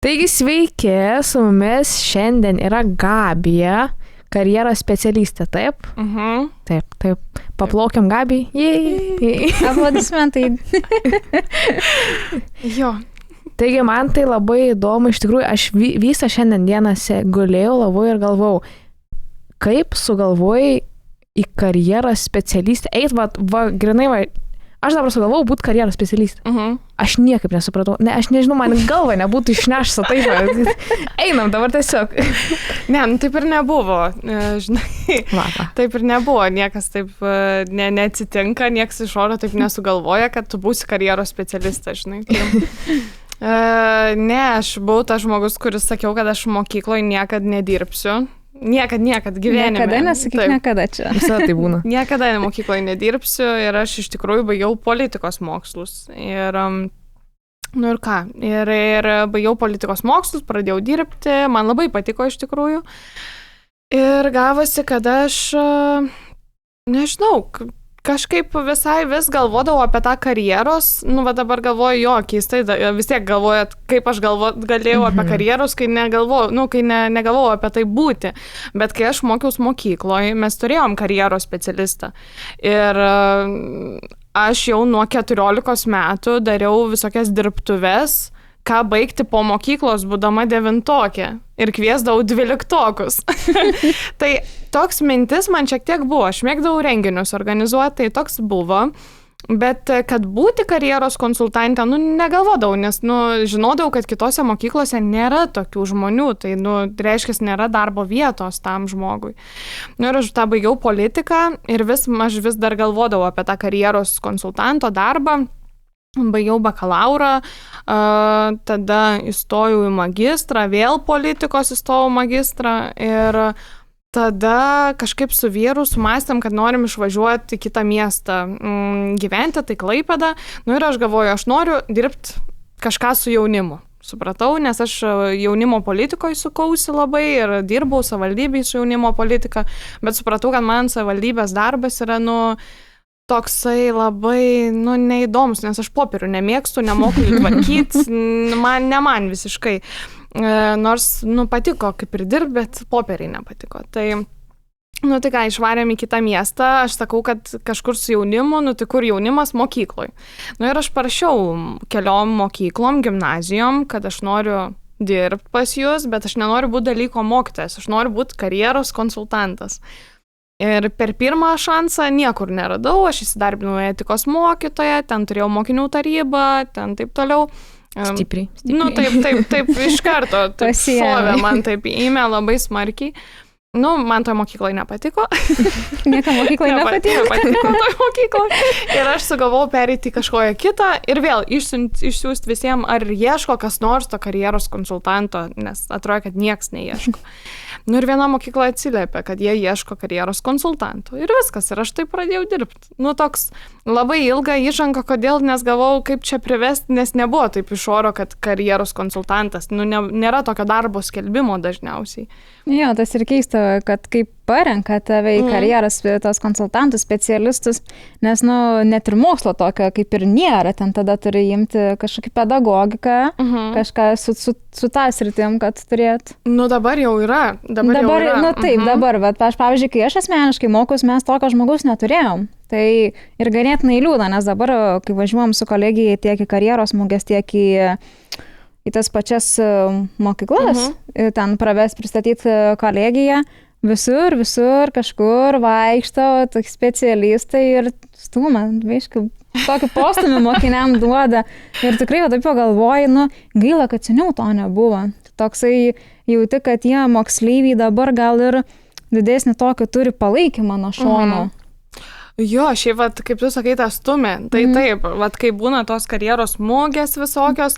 Taigi sveiki, su mumis šiandien yra Gabija, karjeros specialistė, taip? Taip. Paplaukiam Gabijai. Jej. Aplodismentai. Jo. Taigi man tai labai įdomu, iš tikrųjų, aš visą šiandien dieną gulėjau, lavojau ir galvojau, kaip sugalvojai į karjeros specialistę. Grinai, aš dabar sugalvojau būti karjeros specialistė. Aš niekaip nesupratau. Aš nežinau, man galva nebūtų išnešta taip. Einam dabar tiesiog. Ne, taip ir nebuvo. Žinai, taip ir nebuvo. Niekas taip neatsitinka, niekas iš oro taip nesugalvoja, kad tu būsi karjeros specialistas, žinai. Ne, aš buvau tas žmogus, kuris sakiau, kad aš mokykloje niekad nedirbsiu. Niekad gyvenime. Niekada nesakyk niekada čia. Visada tai būna. Niekada mokykloje nedirbsiu ir aš iš tikrųjų baigiau politikos mokslus. Ir, ir ką? Ir baigiau politikos mokslus, pradėjau dirbti, man labai patiko iš tikrųjų. Ir gavosi, kad aš, nežinau, kažkaip visai vis galvodavau apie tą karjeros, dabar galvoju, jo, keistai, vis tiek galvojat, kaip aš galėjau apie karjeros, kai negalvojau, negalvojau apie tai būti. Bet kai aš mokiausi mokykloje, mes turėjom karjeros specialistą. Ir aš jau nuo 14 metų dariau visokias dirbtuves, ką baigti po mokyklos, būdama 9-okė ir kviesdavau 12-okus. Tai toks mintis man šiek tiek buvo, aš mėgdavau renginius organizuoti, tai toks buvo, bet kad būti karjeros konsultantė, negalvodavau, nes, žinodavau, kad kitose mokyklose nėra tokių žmonių, tai, reiškia, nėra darbo vietos tam žmogui. Ir aš tą baigiau politiką ir aš vis dar galvodavau apie tą karjeros konsultanto darbą. Baigiau bakalaurą, tada įstojau į magistrą, vėl politikos įstojau magistrą ir tada kažkaip su vyru sumąstėm, kad norim išvažiuoti į kitą miestą gyventi, tai Klaipėda. Ir aš galvoju, aš noriu dirbti kažką su jaunimu. Supratau, nes aš jaunimo politikoje sukausi labai ir dirbau savivaldybėje su jaunimo politika, bet supratau, kad man savivaldybės darbas yra, toksai labai, neįdomus, nes aš popierių nemėgstu, nemoku jų tvarkyti, man visiškai. Nors, patiko kaip ir dirbti, bet popieriai nepatiko. Tai ką, išvarėm į kitą miestą, aš sakau, kad kažkur su jaunimu, tai kur jaunimas mokykloje. Ir aš parašiau keliom mokyklom, gimnazijom, kad aš noriu dirbti pas jūs, bet aš nenoriu būti dalyko mokytojas, aš noriu būti karjeros konsultantas. Ir per pirmą šansą niekur neradau, aš įsidarbinau etikos mokytoją, ten turėjau mokinių tarybą, ten taip toliau. Stipriai. Taip, iš karto, šovė man taip įmė labai smarkiai. Man toje mokykloje nepatiko. Niekam mokykloje nepatiko. Nepatiko toje mokykloje. Ir aš sugalvojau pereiti kažkoje kitą ir vėl išsiųsti visiems, ar ieško kas nors to karjeros konsultanto, nes atrodo, kad nieks neieško. Ir viena mokykla atsiliepė, kad jie ieško karjeros konsultantų. Ir viskas, ir aš taip pradėjau dirbti. Toks labai ilga įžanga, kodėl, nes galvojau, kaip čia privesti, nes nebuvo taip iš oro, kad karjeros konsultantas. Nėra tokio darbo skelbimo dažniausiai. Jo, tas ir keista, kad kaip parenka tave į karjeros tos konsultantų, specialistus, nes, net ir mokslo tokio kaip ir nėra, ten tada turi imti kažkokį pedagogiką, kažką su tą sritim, kad turėt. Dabar jau yra. Dabar jau yra. Taip, dabar, bet aš, pavyzdžiui, kai aš asmeniškai mokus, mes tokio žmogaus neturėjom. Tai ir ganėtinai liūdna, nes dabar, kai važiuojam su kolegijai tiek į karjeros muges, tiek į tas pačias mokyklas, ten pravest pristatyti kolegiją, visur kažkur vaikšto specialistai ir stūmą, vaiškai, tokį postumį mokiniam duoda. Ir tikrai taip pagalvoji, gaila, kad seniau to nebuvo. Toksai jauti, kad tie moksleiviai dabar gal ir didesnį tokį turi palaikymą nuo šono. Jo, šiaip, kaip tu sakai, tą stumė. Tai taip, kai būna tos karjeros mugės visokios,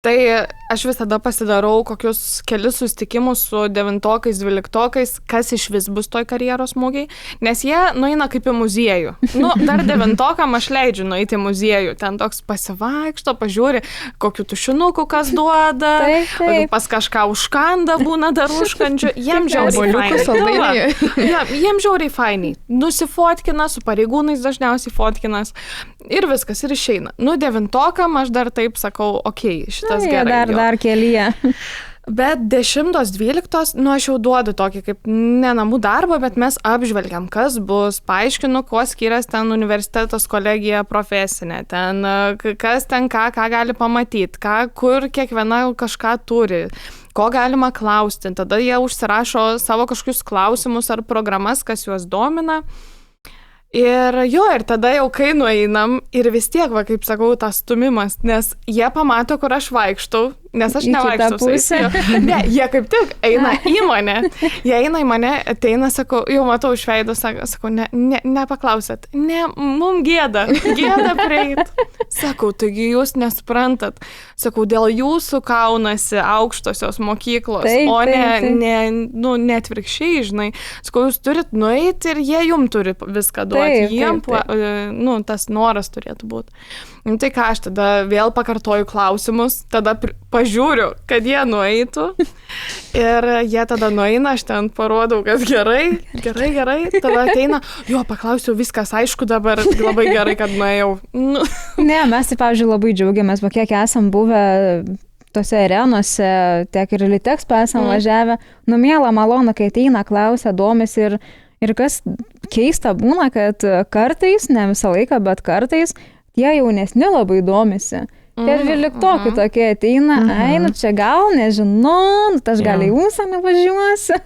tai aš visada pasidarau kokius kelis susitikimus su 9-okais, 12-okais, kas iš vis bus toj karjeros mugiai, nes jie nueina kaip į muziejų. Dar 9-okam aš leidžiu nueiti į muziejų, ten toks pasivaikšto, pažiūri, kokių tušinukų kas duoda, pas kažką užkanda būna dar užkandžių, jiem žiauriai fainiai. Jiem žiauriai fainiai. Nusifotkina, su pareigūnais dažniausiai fotkinas ir viskas, ir išeina. 9-okam aš dar taip sakau, okei, šitą tas gerai. Dar kelyje. Bet 10-12, aš jau duodu tokį kaip ne namų darbą, bet mes apžvelgiam, kas bus, paaiškinu, kuo skiriasi ten universitetas, kolegija, profesinė, ten kas ten ką gali pamatyti, kur kiekviena kažką turi, ko galima klausti. Tada jie užsirašo savo kažkokius klausimus ar programas, kas juos domina. Ir tada jau kai nueinam ir vis tiek, kaip sakau, tas stumimas, nes jie pamato, kur aš vaikštau, nes aš nevaikštau su jais. Ne, jie kaip tik eina į mane. Jie eina į mane, ateina, sakau, jau matau iš veido, sakau, nepaklausėt. Ne, mums gėda prieit. Sakau, taigi jūs nesuprantat. Sakau, dėl jūsų kaunasi aukštosios mokyklos, o ne atvirkščiai, žinai. Sakau, jūs turit nueiti ir jie jum turi viską duoti. Jiem tas noras turėtų būti. Tai ką, aš tada vėl pakartoju klausimus, tada pažiūriu, kad jie nueitų ir jie tada nueina, aš ten parodau, kad gerai, tada ateina, paklausiu, viskas aišku dabar, labai gerai, kad nuėjau. Ne, mes tai, pavyzdžiui, labai džiaugiamės, kiek esam buvę tose arenose, tiek ir Litexpo esam važiavę, miela, malonu, kai ateina, klausia, domisi ir kas keista būna, kad kartais, ne visą laiką, bet kartais, tie jaunesni labai domisi. Tie 12 tokie ateina, čia gal, nežinau, aš gal į užsienį važiuosiu.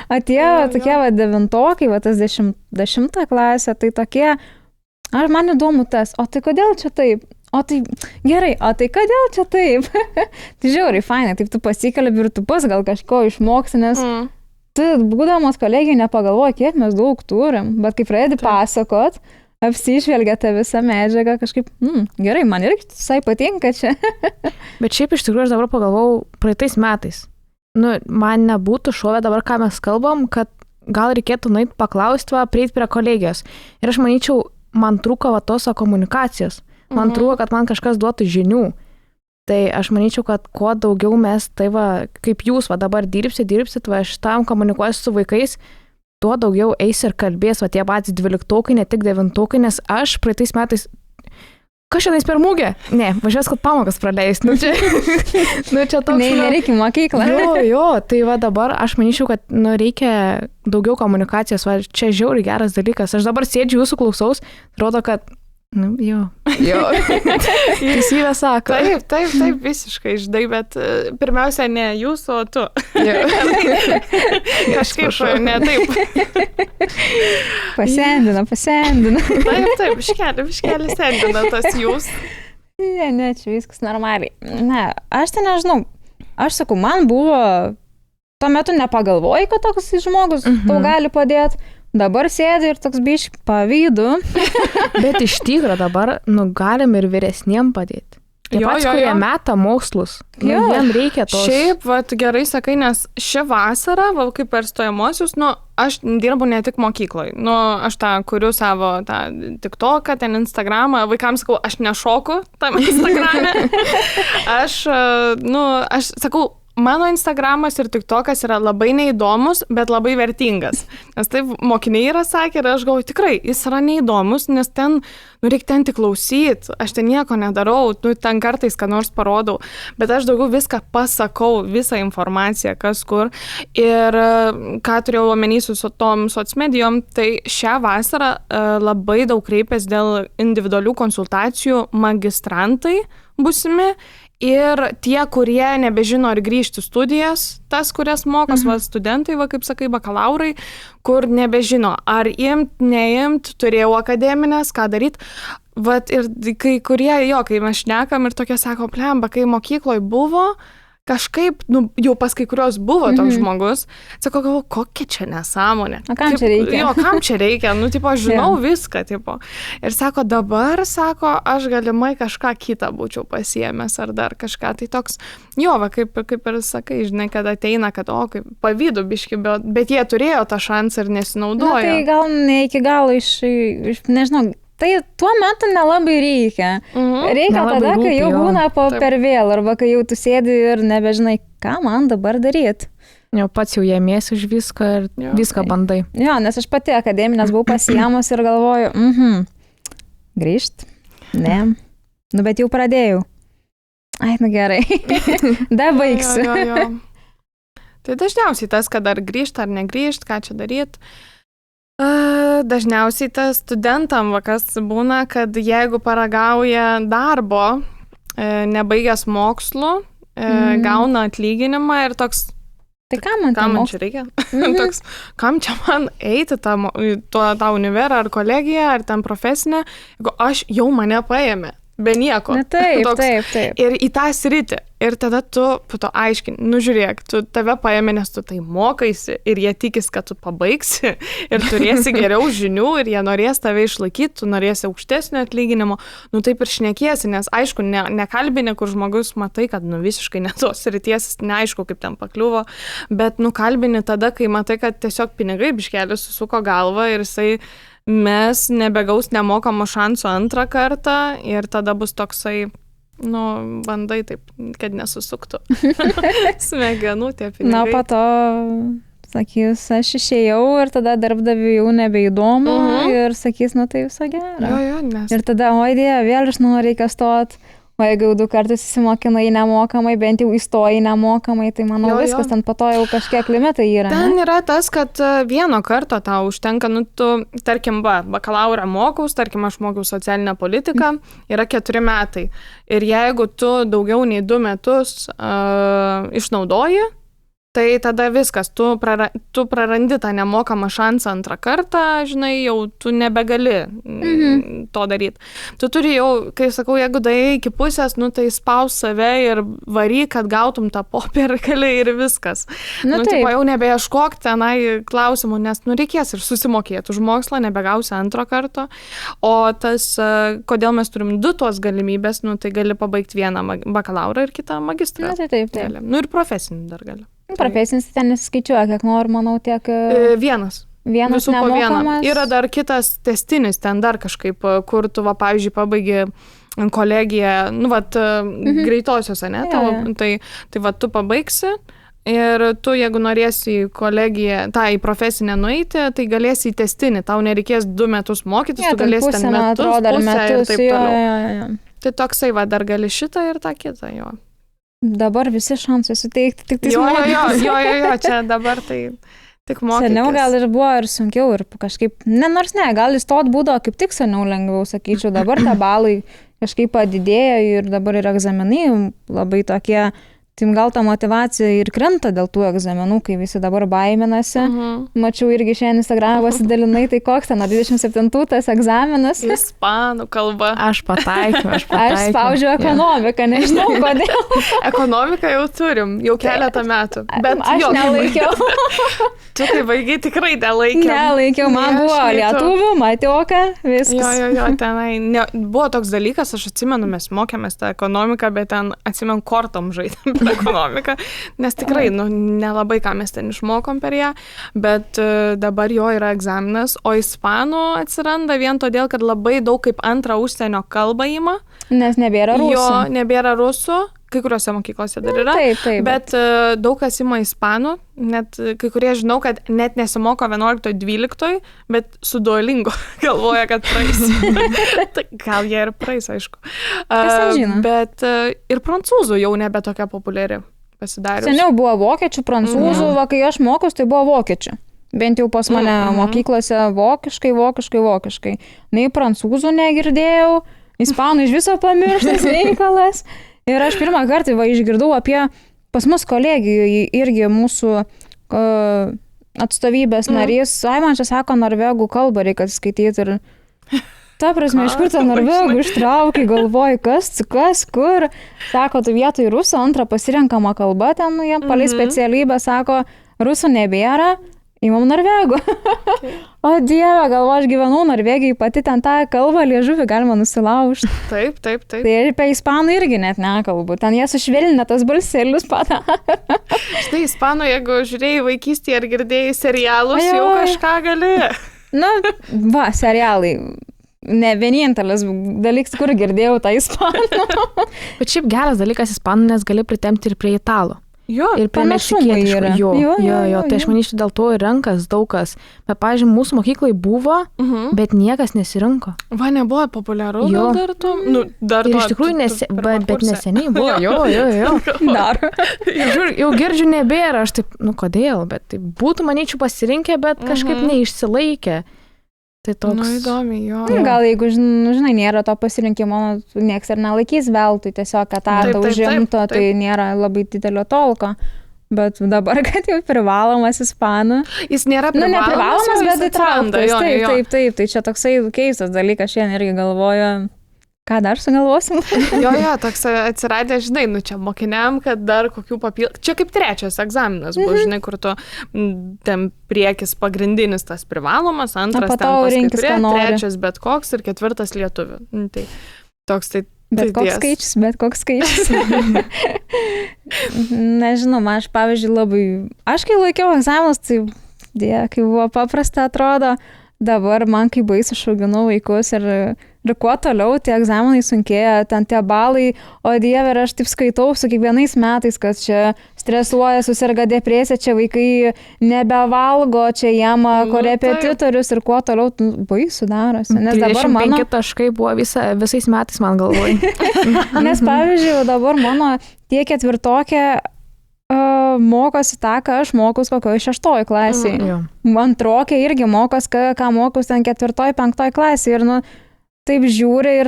Atėjo tokie 9-okai, tas 10 klasė, tai tokie, man įdomu tas, o tai kodėl čia taip? O tai gerai, o tai kodėl čia taip? Tai žiauriai, fainai, taip tu pasikalbi ir tu pas gal kažko išmoksi, nes tu būdamas kolegijai nepagalvoji, kiek mes daug turim, bet kai pradedi pasakot, apsižvelgia tą visą medžiagą, kažkaip, gerai, man irgi visai patinka čia. Bet šiaip iš tikrųjų aš dabar pagalvojau praeitais metais. Man nebūtų šovę dabar, ką mes kalbam, kad gal reikėtų nueiti paklausti, prieiti prie kolegijos. Ir aš manyčiau, man trūko tos komunikacijos. Man trūko, kad man kažkas duotų žinių. Tai aš manyčiau, kad kuo daugiau mes, tai kaip jūs dabar dirbsit, aš tam komunikuosiu su vaikais, tuo daugiau eis ir kalbės, tie patys 12-okai, ne tik 9-okai, nes aš praeitais metais, kažkaip per mūgę, važiuos, kad pamokas praleis, čia toks. Nereikia mokyklą. Tai dabar aš manyčiau, kad reikia daugiau komunikacijos, čia žiauriai geras dalykas, aš dabar sėdžiu jūsų klausaus, rodo, kad teisybę sako. Taip, visiškai, žinai, bet pirmiausia, ne jūs, o tu. Kažkaip, ne taip. Pasendina. Taip, biškelį sendina tas jūs. Ne, čia viskas normaliai. Ne, aš tai nežinau. Aš sakau, man buvo, tuo metu nepagalvojai, kad toks žmogus tau gali padėti. Dabar sėdi ir toks biški pavydu. Bet iš tikro dabar, galim ir vyresniem padėti. Tie patys, kurie meta mokslus. Jiem reikia tos. Šiaip, gerai sakai, nes ši vasara, kaip per stojamosius, aš dirbu ne tik mokykloje. Aš kuriu savo TikToką, ten Instagramą. Vaikams sakau, aš nešoku tam Instagrame. Aš sakau, mano Instagramas ir TikTokas yra labai neįdomus, bet labai vertingas. Nes taip mokiniai yra sakę ir aš galvoju, tikrai, jis yra neįdomus, nes ten, reikia ten tik klausyti, aš ten nieko nedarau, ten kartais ką nors parodau, bet aš daugiau viską pasakau, visą informaciją, kas kur. Ir ką turėjau omeny su tom socmedijom, tai šią vasarą labai daug kreipės dėl individualių konsultacijų magistrantai būsimi. Ir tie, kurie nebežino ar grįžti studijas, tas, kurias mokos studentai, kaip sakai, bakalaurai, kur nebežino, ar imt, neimt, turėjau akademinės, ką daryti. Ir kai kurie, kai mes šnekam ir tokie sako, plemba, kai mokykloje buvo, kažkaip, jau pas kai kurios buvo toks žmogus, sako, galvoju, kokia čia nesąmonė. O kam čia reikia? Kam čia reikia? Žinau viską, Ir sako, dabar, aš galimai kažką kitą būčiau pasiėmęs ar dar kažką. Tai toks, kaip ir sakai, žinai, kad ateina, kad, kaip pavydu biški, bet jie turėjo tą šansą ir nesinaudojo. Tai gal ne iki galo nežinau, tai tuo metu nelabai reikia. Reikia nelabai tada, kai jau būna per vėl, arba kai jau tu sėdi ir nebežinai, ką man dabar daryti. Jau pats jau jėmėsi už viską ir viską bandai. Nes aš pati akademinės buvau pasiėmus ir galvoju, grįžt? Ne. Bet jau pradėjau. Ai, nu gerai. Da baigsiu. Jo. Tai dažniausiai tas, kad ar grįžt ar negrįžt, ką čia daryt. Dažniausiai tas studentam vakas būna, kad jeigu paragauja darbo, nebaigęs mokslų, gauna atlyginimą ir toks, Tai kam man čia reikia? Toks, kam čia man eiti tą univerą ar kolegiją ar ten profesinę, jeigu aš jau mane paėmė. Be nieko. Na, taip. Ir į tą sritį. Ir tada tu to aiškini, žiūrėk, tu tave paėmė, nes tu tai mokaisi ir jie tikis, kad tu pabaigsi ir turėsi geriau žinių ir jie norės tave išlaikyti, tu norėsi aukštesnio atlyginimo, taip ir šnekiesi, nes aišku, nekalbini, kur žmogus matai, kad visiškai ne tos srities, neaišku, kaip ten pakliuvo, bet kalbini tada, kai matai, kad tiesiog pinigai biškelį susuko galvą ir jisai mes nebegaus nemokamo šanso antrą kartą ir tada bus toksai, bandai taip, kad nesusuktų smegenų tie pinigai. Na, po to, sakys, aš išėjau ir tada darbdaviui jau nebeįdomu ir sakys, tai viso gero. Jo, nes. Ir tada, oi Dieve, vėl iš naujo reikia stot. O jeigu jau 2 kartus įsimokinai nemokamai, bent jau įstojai nemokamai, tai manau viskas, ten po to jau kažkiek limitai yra. Ten yra tas, kad vieno karto tau užtenka, tu, tarkim, bakalaurą mokaus, tarkim, aš mokiau socialinę politiką, yra 4 metai. Ir jeigu tu daugiau nei 2 metus išnaudoji, tai tada viskas, tu prarandi tą nemokamą šansą antrą kartą, žinai, jau tu nebegali to daryti. Tu turi jau, kai sakau, jeigu darai iki pusės, tai spaus save ir vary, kad gautum tą popiergalį ir viskas. Tipo, jau nebeieškok tenai klausimų, nes reikės ir susimokėti už mokslą, nebegausi antro karto. O tas, kodėl mes turim 2 tos galimybės, tai gali pabaigti vieną bakalaurą ir kitą magistrą. Na, taip. Ir profesinį dar gali. Profesinis ten nesiskaičiuoja, kiek noriu, manau, tiek... Vienas Visų nemokamas. Yra dar kitas testinis, ten dar kažkaip, kur tu, pavyzdžiui, pabaigi kolegiją, greitosiuose, ne? Tai tu pabaigsi ir tu, jeigu norėsi į kolegiją, į profesinę nueiti, tai galėsi į testinį, tau nereikės 2 metus mokytis, tu galėsi ten pusę ir taip toliau. Tai toksai, dar gali šitą ir tą kitą, jo. Dabar visi šansai suteikti, tik tai Jo, čia dabar tai tik mokytis. Seniau gal ir buvo ir sunkiau ir kažkaip, gal įstot būdavo kaip tik seniau lengviau, sakyčiau, dabar tie balai kažkaip padidėjo ir dabar ir egzaminai labai tokie, tai gal ta motyvacija ir krenta dėl tų egzaminų, kai visi dabar baiminasi. Mačiau irgi šiandien Instagramą pasidalinai, tai koks ten, 27 tas egzaminas. Ispanų kalba. Aš pataikiau. Aš spaudžiu ekonomiką, nežinau kodėl. Ekonomiką jau turim, jau keletą metų. Bet aš nelaikiau. Tu kai baigiai tikrai nelaikiau. Man buvo lietuvių, matioka, viskas. Jo, tenai. Buvo toks dalykas, aš atsimenu, mes mokėmės tą ekonomiką, bet ten atsimenu kortom žaidėm ekonomiką, nes tikrai, nelabai ką mes ten išmokom per ją, bet dabar jo yra egzaminas, o ispanų atsiranda vien todėl, kad labai daug kaip antrą užsienio kalbą ima. Nes nebėra rusų. Jo, nebėra rusų, kai kuriuose mokyklose dar yra, taip. Bet daug kas ima ispanų, net kai kurie žinau, kad net nesimoko 11-12, bet su Duolingo galvoja, kad praeis. Gal jie ir praeis, aišku. Kas ten žino? Bet ir prancūzų jau nebe tokia populiari pasidarius. Seniau buvo vokiečių, prancūzų, kai aš mokus, tai buvo vokiečių. Bent jau pas mane mokyklose vokiškai. Nei prancūzų negirdėjau, ispanų iš viso pamirštas reikalas. Ir aš pirmą kartą išgirdau apie pas mus kolegijoje irgi mūsų atstovybės narys. Man čia sako, norvegų kalbą reikia skaityti. Ir ta prasme, iš kur tą norvegų ištraukai, galvoju, kas, kur. Sako, tu vietoj rusų, antrą pasirenkama kalba, ten jie palei specialybę, sako, rusų nebėra. Įmam norvegų. O Dieve, galvo, aš gyvenau Norvegijai, pati ten tą kalbą liežuvį galima nusilaužti. Taip. Tai ir apie ispanų irgi net nekalbu. Ten jie sušvelnina tas balselius padaro. Štai ispanų, jeigu žiūrėjai vaikystėje ir girdėjai serialus, jau kažką gali. Serialai. Ne vienintelis dalykas, kur girdėjau tą ispanų. Bet šiaip geras dalykas ispanų, nes gali pritempti ir prie italų. Jo, ir prie panašumai yra. Jo, tai aš manyčiau, dėl to ir renkas daug kas. Bet, pavyzdžiui, mūsų mokyklai buvo, bet niekas nesirinko. Va, nebuvo populiaru Jo. gal dar to? Nu, dar Ir to, iš tikrųjų, bet neseniai buvo. Jo. Dar. Jau girdžiu nebėra, aš taip, nu kodėl, bet tai būtų, manyčiau, pasirinkę, bet kažkaip neišsilaikė. Tai toks... Nu, įdomi, jo. Gal jeigu, žinai, nėra to pasirinkimo, nieks ir nelaikys veltui, tiesiog etatą užimto, tai nėra labai didelio tolko. Bet dabar, kad jau privalomas ispanų. Jis nėra privalomas, neprivalomas, bet įtrauktas. Taip. Tai čia toksai keistas dalykas, šiandien irgi galvoju, ką dar sugalvosim. Jo, toks atsiradė, žinai, nu čia mokiniam, kad dar kokių papildomų. Čia kaip trečias egzaminas buvo, žinai, kur tu ten priekis pagrindinis tas privalomas, antras ten paskui trečias bet koks ir ketvirtas lietuvių. Tai toks tai. Bet koks skaičius. Nežinau, aš pavyzdžiui aš kai laikiau egzaminus, tai kai buvo paprasta atrodo, dabar man kai baisu šauginau vaikus ir kuo toliau tie egzaminai sunkėja, ten tie balai, o dieve, aš taip skaitau su kiekvienais metais, kad čia stresuoja, susirga depresija, čia vaikai nebevalgo, čia jiem korepetitorius ir kuo toliau baisu darosi. Nes dabar mano... 25 taškai buvo visais metais, man galvoj. Nes pavyzdžiui, dabar mano tie ketvirtokė mokosi tą, ką aš mokaus kokioje 6 klasėje. Antrokė irgi mokos, ką mokaus ten 4, 5 klasėje. Ir taip žiūri ir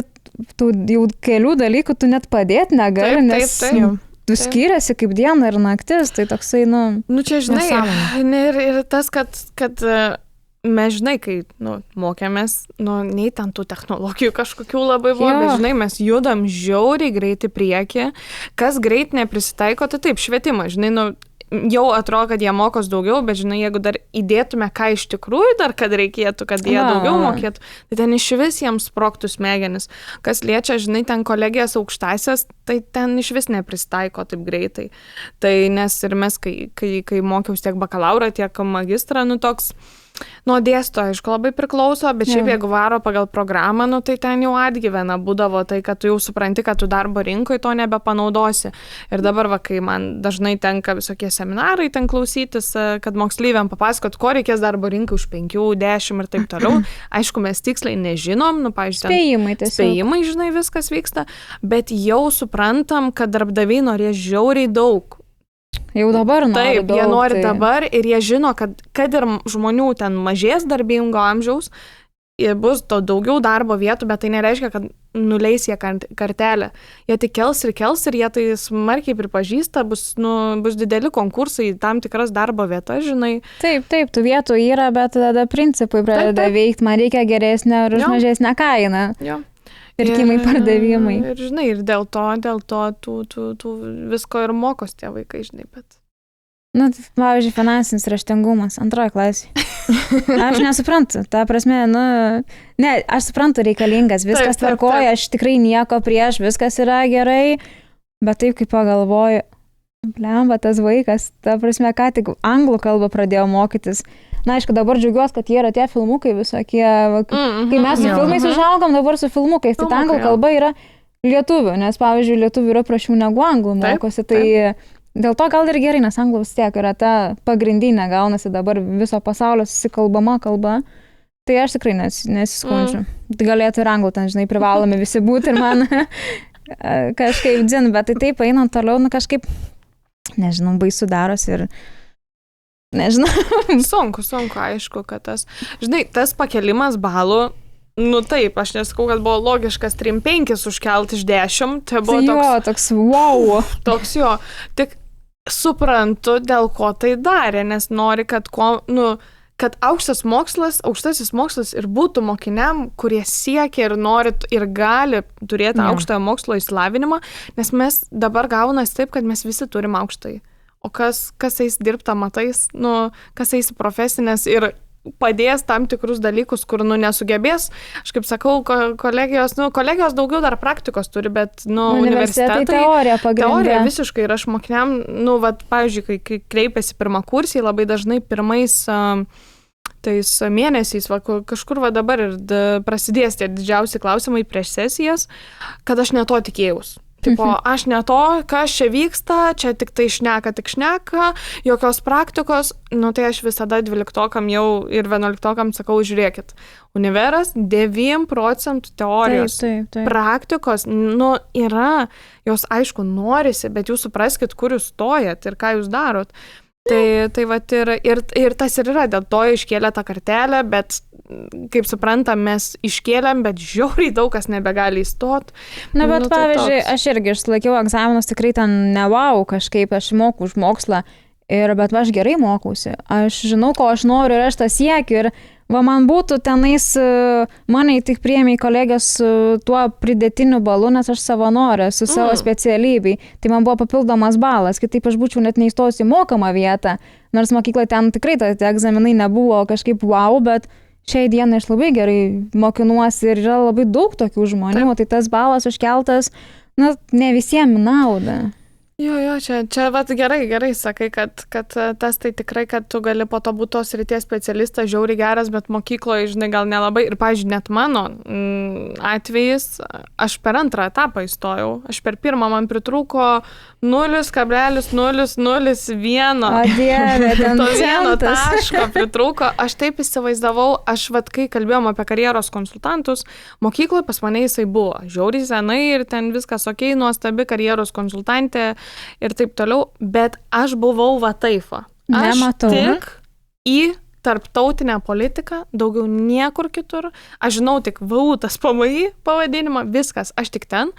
tu jau kelių dalykų tu net padėti negali, nes tu skiriasi kaip diena ir naktis. Tai toksai, Nu čia, žinai, ir tas, kad mes, žinai, kai mokėmės, nei ten tų technologijų kažkokių labai buvo, bet, žinai, mes judam žiauriai greitai priekį, kas greit neprisitaiko, tai taip, švietimas, žinai, jau atrodo, kad jie mokos daugiau, bet, žinai, jeigu dar įdėtume, ką iš tikrųjų dar, kad reikėtų, kad jie daugiau mokėtų, tai ten iš vis jiems sprogtų smegenis. Kas liečia, žinai, ten kolegijas aukštasias, tai ten iš vis nepristaiko taip greitai. Tai nes ir mes, kai mokiausi tiek bakalaurą, tiek magistrą, toks... Dėsto, aišku, labai priklauso, bet šiaip jeigu varo pagal programą, tai ten jau atgyvena būdavo tai, kad tu jau supranti, kad tu darbo rinkoje to nebepanaudosi. Ir dabar, kai man dažnai tenka visokie seminarai ten klausytis, kad moksleiviam papasakot, ko reikės darbo rinkai už 5, 10 ir taip toliau. Aišku, mes tiksliai nežinom, pavyzdžiui, spėjimai, žinai, viskas vyksta, bet jau suprantam, kad darbdaviai norės žiauriai daug. Jau dabar nori. Taip, jie nori dabar ir jie žino, kad ir žmonių ten mažės darbingo amžiaus, bus to daugiau darbo vietų, bet tai nereiškia, kad nuleis jie kartelę. Jie tik kels ir jie tai smarkiai pripažįsta, bus dideli konkursai, tam tikras darbo vietas, žinai. Taip, tų vietų yra, bet tada principai pradeda veikti, man reikia geresnę ir už mažesnę kainą. Jo. Pirkimai, pardavimai. Ir, žinai, ir dėl to tų visko ir mokos tie vaikai, žinai, bet... Pavyzdžiui, finansinis raštingumas, 2 klasė. Aš nesuprantu, ta prasme, aš suprantu reikalingas, viskas tvarkoja, aš tikrai nieko prieš, viskas yra gerai, bet taip kaip pagalvoju, blemba tas vaikas, ta prasme, ką tik anglų kalbą pradėjo mokytis. Aišku, dabar džiaugiuosi, kad jie yra tie filmukai visokie, kai mes su filmais užaugom, dabar su filmukais, tai anglų kalba yra lietuvių, nes, pavyzdžiui, lietuvių yra prašiau negu anglų mokosi, tai dėl to gal ir gerai, nes anglų vis tiek yra ta pagrindinė, gaunasi dabar viso pasaulio susikalbama kalba, tai aš tikrai nesiskundžiu. Tai galėtų ir anglų, ten, žinai, privalomi visi būti ir man kažkaip dzin, bet tai taip, einant toliau, kažkaip, nežinau, baisu darosi ir nežinau. Sunku, aišku, kad tas pakelimas balų, taip, aš nesakau, kad buvo logiškas 3-5 užkelti iš 10, tai buvo toks wow. Toks tik suprantu, dėl ko tai darė, nes nori, kad aukštasis mokslas ir būtų mokiniam, kurie siekia ir nori ir gali turėti aukštojo mokslo išsilavinimą, nes mes dabar gaunasi taip, kad mes visi turim aukštąjį. O kas eis dirbti amatais, kas eis profesinės ir padės tam tikrus dalykus, kur nesugebės. Aš kaip sakau, kolegijos daugiau dar praktikos turi, bet universitetai teorija visiškai. Ir aš mokiniam, pavyzdžiui, kai kreipiasi pirmakursiai, labai dažnai pirmais tais mėnesiais, kažkur dabar ir prasidės tie didžiausi klausimai prieš sesijas, kad aš ne to tikėjaus. Tipo, aš ne to, kas čia vyksta, čia tik tai šneka, jokios praktikos, nu tai aš visada 12-kam jau ir 11-kam sakau, žiūrėkit, univeras 9% teorijos, Taip. praktikos, nu yra, jos aišku norisi, bet jūs supraskit, kur jūs stojat ir ką jūs darot. Tai vat ir tas ir yra, dėl to iškėlė tą kartelę, bet kaip suprantam, mes iškėlėm, bet žiauriai daug kas nebegali įstot. Na, bet tai pavyzdžiui, toks. aš irgi išlaikiau egzaminus, tikrai ten nevau kažkaip, aš moku už mokslą, bet aš gerai mokausi, aš žinau, ko aš noriu ir aš tą siekiu ir va man būtų tenais, mane tik priėmė į kolegės tuo pridėtiniu balu, nes aš savanorė su savo specialybei, tai man buvo papildomas balas, kitaip aš būčiau net neįstojus į mokamą vietą, nors mokykloje ten tikrai tie egzaminai nebuvo kažkaip wow, bet šiai dienai aš labai gerai mokinuosi ir yra labai daug tokių žmonių, tai tas balas užkeltas, na, ne visiems nauda. Jo, čia vat gerai sakai, kad tas tai tikrai, kad tu gali po to būti tos ryties specialistas, žiauriai geras, bet mokykloje, žinai, gal nelabai. Ir, pavyzdžiui, net mano atvejis, aš per antrą etapą įstojau. Aš per pirmą man pritrūko 0,001. O Dieve, ten to vieno centas. taško pritrūko. Aš taip įsivaizdavau, aš vat kai kalbėjom apie karjeros konsultantus, mokykloje pas mane jisai buvo. Žiauriai senai ir ten viskas okei, nuostabi karjeros konsultantė. Ir taip toliau, bet aš buvau va taifa. Aš Nematau. tik į tarptautinę politiką, daugiau niekur kitur. Aš žinau tik VU tas PMI pavadinimą, viskas, aš tik ten.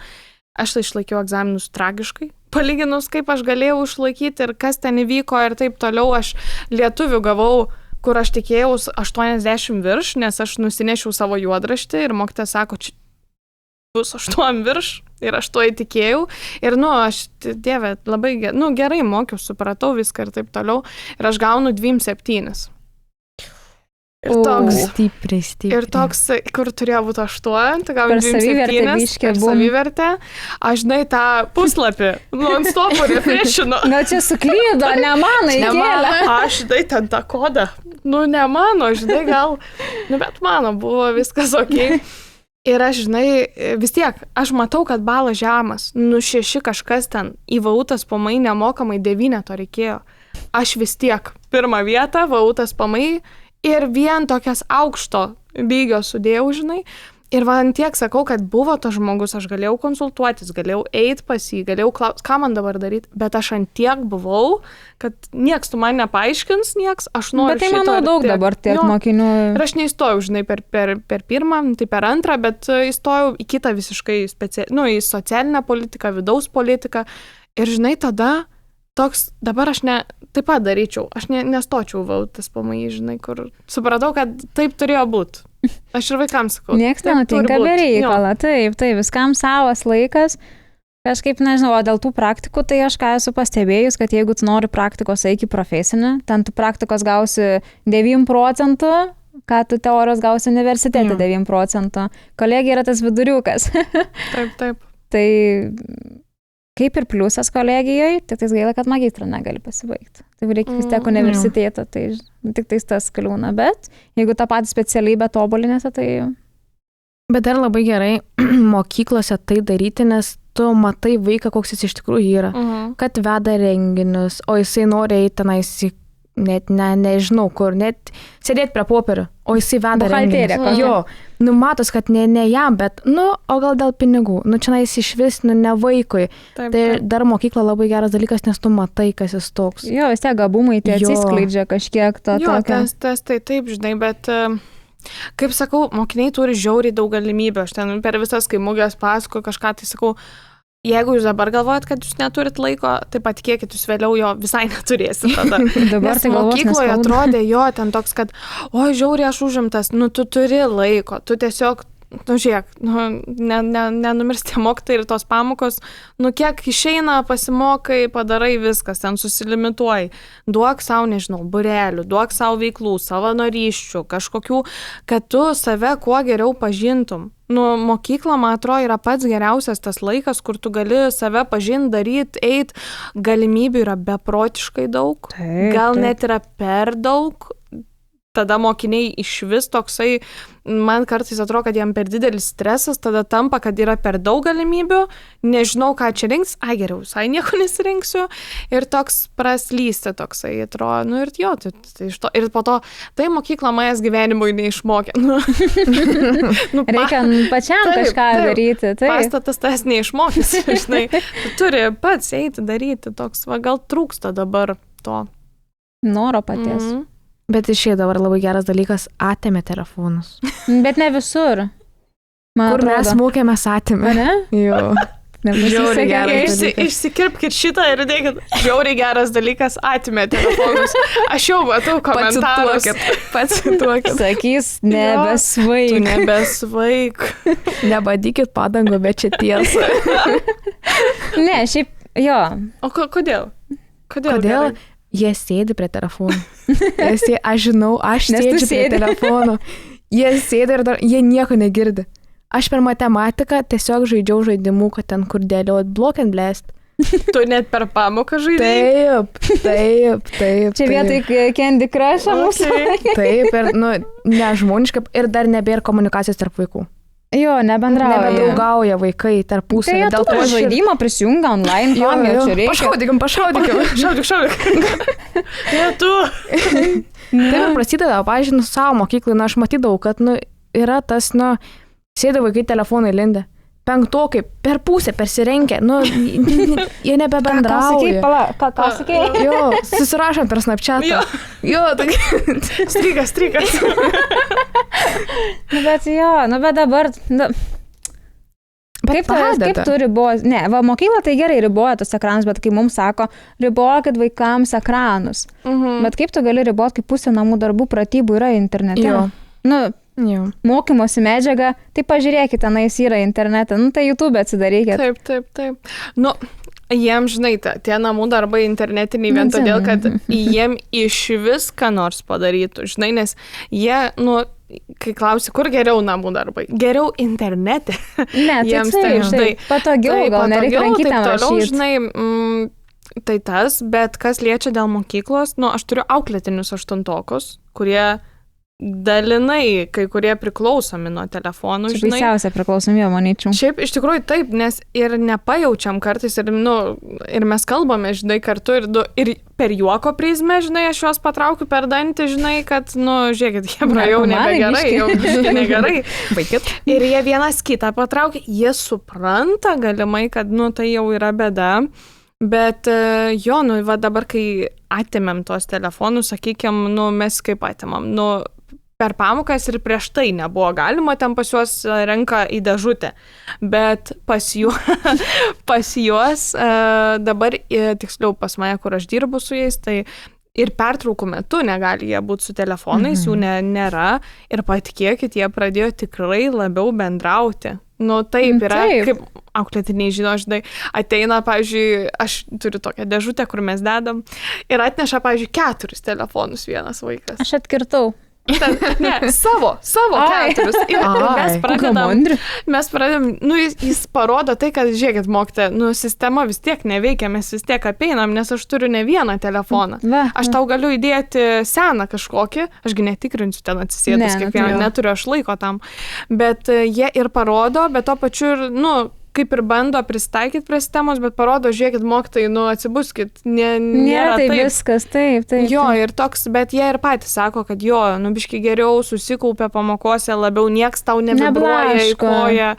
Aš išlaikiau egzaminus tragiškai, palyginus, kaip aš galėjau išlaikyti ir kas ten įvyko ir taip toliau. Aš lietuvių gavau, kur aš tikėjau 80 virš, nes aš nusinešiau savo juodraštį ir mokytoja sako, čia bus 8 virš ir aš to įtikėjau. Ir, aš, Dieve, labai gerai mokiau, supratau viską ir taip toliau. Ir aš gaunu 2,7. Ir toks, Stipriai. ir toks, kur turėjo būti 8, tai gaunu Per 2,7. Per savivertę. Aš, žinai, tą puslapį non-stopų refreshinu. Gal čia suklydo, ne mano įkėlė. Aš, žinai, ten tą kodą. Ne mano, žinai, gal. Bet mano buvo viskas okei. Ir aš, žinai, vis tiek, aš matau, kad balas žemas, 6 kažkas ten, į VAUTas PMI nemokamai 9 to reikėjo. Aš vis tiek pirmą vietą, VAUTas PMI ir vien tokias aukšto lygio sudėjau, žinai. Ir man tiek sakau, kad buvo tas žmogus, aš galėjau konsultuotis, galėjau eiti pas jį, galėjau klausti, ką man dabar daryti, bet aš ant tiek buvau, kad nieks tu man nepaaiškins, aš noriu Bet tai manau daug dabar tiek mokinių. Ir aš neįstojau, žinai, per pirmą, tai per antrą, bet įstojau į kitą visiškai į socialinę politiką, vidaus politiką. Ir, žinai, tada toks, dabar aš taip pat daryčiau, aš nestočiau VAUTas PMI, žinai, kur supratau, kad taip turėjo būti. Aš ir vaikams sakau. Niekas nenutinka be reikalo, taip, viskam savas laikas. Kažkaip nežinau, o dėl tų praktikų, tai aš ką esu pastebėjus, kad jeigu tu nori praktikos eiti profesinį, ten tu praktikos gausi 9%, ką tu teorijos gausi universitete 9%. Kolegija yra tas viduriukas. Taip. Tai kaip ir pliusas kolegijoje, tik tais gaila, kad magistrą negali pasibaigti. Tai reikia vis tiek universiteto, tai tik tais tas kliūna. Bet jeigu tą patį specialybę tobulinėse, tai... Bet dar labai gerai mokyklose tai daryti, nes tu matai vaiką, koks jis iš tikrųjų yra. Kad veda renginius, o jisai nori eiti tenais į net nežinau kur, net sėdėti prie popierių, o jisai veda renginius. Jo, matos, kad ne jam, bet, o gal dėl pinigų, čia jis iš vis, ne vaikui. Taip. Tai dar mokykla labai geras dalykas, nes tu matai, kas jis toks. Jo, vis tiek gabumai tai atsiskleidžia kažkiek to jo, tokio. Tas tai taip, žinai, bet... Kaip sakau, mokiniai turi žiauriai daug galimybių. Aš ten per visas, kai mugės pasakoju kažką, tai sakau, jeigu jūs dabar galvojat, kad jūs neturit laiko, tai patikėkit, jūs vėliau jo visai neturėsit tada. Dabar Nes tai mokykloje atrodė jo ten toks, kad, žiauriai aš užimtas, tu turi laiko, tu tiesiog, žiūrėk, nenumirsti mokytai ir tos pamokos, kiek išeina, pasimokai, padarai viskas, ten susilimituoji. Duok savo, nežinau, burelių, duok savo veiklų, savanorysčių, kažkokių, kad tu save kuo geriau pažintum. Mokykla, man atrodo, yra pats geriausias tas laikas, kur tu gali save pažinti, daryti, eiti, galimybių yra beprotiškai daug, gal net yra per daug. tada mokiniai iš vis toksai, man kartais atrodo, kad jam per didelis stresas, tada tampa, kad yra per daug galimybių, nežinau, ką čia rinks, geriau, visai nieko nesirinksiu ir toks praslysti toksai, atrodo, nu ir jo, tai iš to, ir po to, tai mokykla manęs gyvenimui neišmokė. Reikia pačiam kažką daryti. Taip. Pastatas tas neišmokys, žinai, turi pats eiti daryti, toks, va, gal trūksta dabar to. Noro paties. Bet išėjo dabar labai geras dalykas, atėmė telefonus. Bet ne visur. Kur mes mokėmės atėmė. Ne? Jo. Žiauriai geras dalykas. Išsikirpkit šitą ir dėkit, žiauriai geras dalykas, atėmė telefonus. Aš jau matau komentarus. Pacituokit. Sakys, nebesvaik. Nebesvaik. Nebadykit padangų, bet čia tiesa. Ne, šiaip, jo. O kodėl? Kodėl? Jie sėdi prie telefonų. Aš žinau, aš sėdžiu prie telefonų. Jie sėdi ir jie nieko negirdi. Aš per matematiką tiesiog žaidžiau žaidimų, kad ten kur dėliot block and blast. Tu net per pamoką žaidėjai? Taip. Čia vietoj Candy Crush mūsų. Taip, ir nežmoniškai ir dar nebėra komunikacijos tarp vaikų. Jo, nebendrauja. Nebedraugauja vaikai tarpusavy. Tai tu žaidimą prisijungia online, kam jau čia reikia. Pašaudykim. Šaudyk. Ne tu. Taip ir prasideda, pavyzdžiui, savo mokyklai, aš matydavau, kad, yra tas, sėdi vaikai telefonai lindę. Penktokai, per pusę persirenkę, jie nebebendrauja. Ką sakei? Jo, susirašom per Snapchatą. Jo, tai... Strykas. Bet dabar... Kaip tu riboji? Ne, mokykla tai gerai riboja tos ekranus, bet kai mums sako, ribokit vaikams ekranus. Bet kaip tu gali riboti, kai pusė namų darbų pratybų yra internete? Jo. Mokymosi medžiaga, tai pažiūrėkit, tenais yra internete, tai YouTube atsidarykit. Taip. Jiem, žinai, tie namų darbai internetiniai vien todėl, kad jiem iš viską nors padarytų, žinai, nes jie, kai klausi, kur geriau namų darbai? Geriau internete. Ne, tai žinai, patogiau, gal nereikia rankytėm rašyti. Žinai, tai tas, bet kas liečia dėl mokyklos, aš turiu auklėtinius 8-tokus, kurie dalinai, kai kurie priklausomi nuo telefonų, žinai. Čia baisiausia priklausomybė, manyčiau. Šiaip iš tikrųjų taip, nes ir nepajaučiam kartais ir, ir mes kalbame, žinai, kartu ir per juoko prizmę, žinai, aš juos patraukiu per dantį, žinai, kad, žiūrėkit, jie jau nebegerai, jau biškai negerai. Vaikit. Ir jie vienas kitą patraukia, jie supranta galimai, kad, tai jau yra bėda. Bet jo, va dabar, kai atėmėm tos telefonus, sakykime, mes kaip atėmėm, per pamokas ir prieš tai nebuvo galima, ten pas juos renka į dėžutę, bet pas juos dabar, tiksliau pas mane, kur aš dirbu su jais, tai ir pertraukų metu negali jie būti su telefonais, jų nėra ir patikėkit, jie pradėjo tikrai labiau bendrauti. Taip yra, kaip auklėtiniai žinai, ateina, pavyzdžiui, aš turiu tokią dėžutę, kur mes dedam ir atneša, pavyzdžiui, 4 telefonus vienas vaikas. Aš atkirtau. Ne, savo 4. Ir mes pradedam, jis parodo tai, kad, žiūrėkit, mokytoja, sistema vis tiek neveikia, mes vis tiek apeinam, nes aš turiu ne vieną telefoną. Aš tau galiu įdėti seną kažkokį, ašgi netikrinsiu ten atsisėdus kiekvieną, neturiu aš laiko tam. Bet jie ir parodo, bet to pačiu ir, kaip ir bando pristaikyti prie sistemos, bet parodo, žiūrėkit, mokytojai, atsibuskit, nėra taip. Viskas, taip. Jo, ir toks, bet jie ir patys sako, kad jo, biški geriau susikaupia pamokose, labiau nieks tau nevibruoja į koją,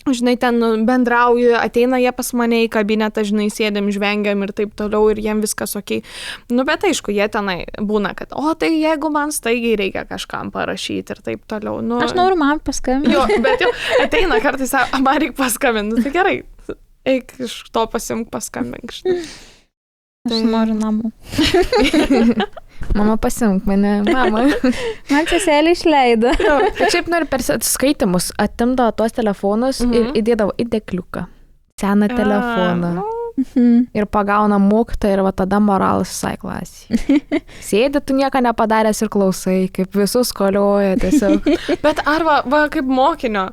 žinai, ten bendrauju, ateina jie pas mane į kabinetą, žinai, sėdėm, žvengiam ir taip toliau ir jiem viskas okei. Bet aišku, jie tenai būna, kad, tai jeigu man staigiai reikia kažkam parašyti ir taip toliau. Aš noriu man paskambinti. Jo, bet jau ateina kartais, man reikia paskambinti, tai gerai, eik iš to pasimk paskambink. Aš noriu namų. Mama pasimk mane, mama. Man seselė išleido. Bet šiaip noriu per skaitimus atimdavo tuos telefonus ir įdėdavo į dėkliuką. Seną telefoną. Ir pagauna mokytoją ir tada moralas visai klasiai. Sėdi, tu nieko nepadaręs ir klausai, kaip visus kolioja tiesiog. Bet ar kaip mokinio,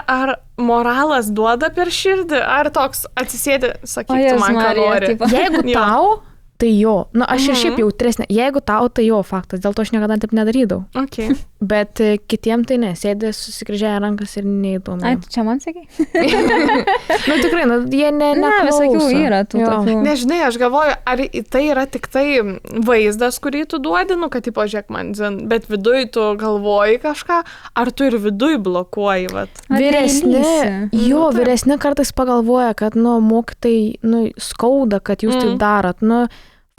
ar moralas duoda per širdį, ar toks atsisėdi, sakyk, tu man ką nori. Jeigu tau Tai jo, aš ir šiaip jautresnė. Jeigu tau, tai jo faktas, dėl to aš niekada taip nedarydavau. Okay. Bet kitiem tai nesėdė, susikryžiaja rankas ir neįdomu. Ai, tu čia man sakai? Tikrai, jie visokių yra tų tokių. Nežinai, aš galvoju, ar tai yra tik tai vaizdas, kurį tu duodi, kad, tipo, žiūrėk man, bet viduj tu galvoji kažką, ar tu ir viduj blokuoji, vat. Vyresni kartais pagalvoja, kad, mokytai, skauda, kad jūs taip darot,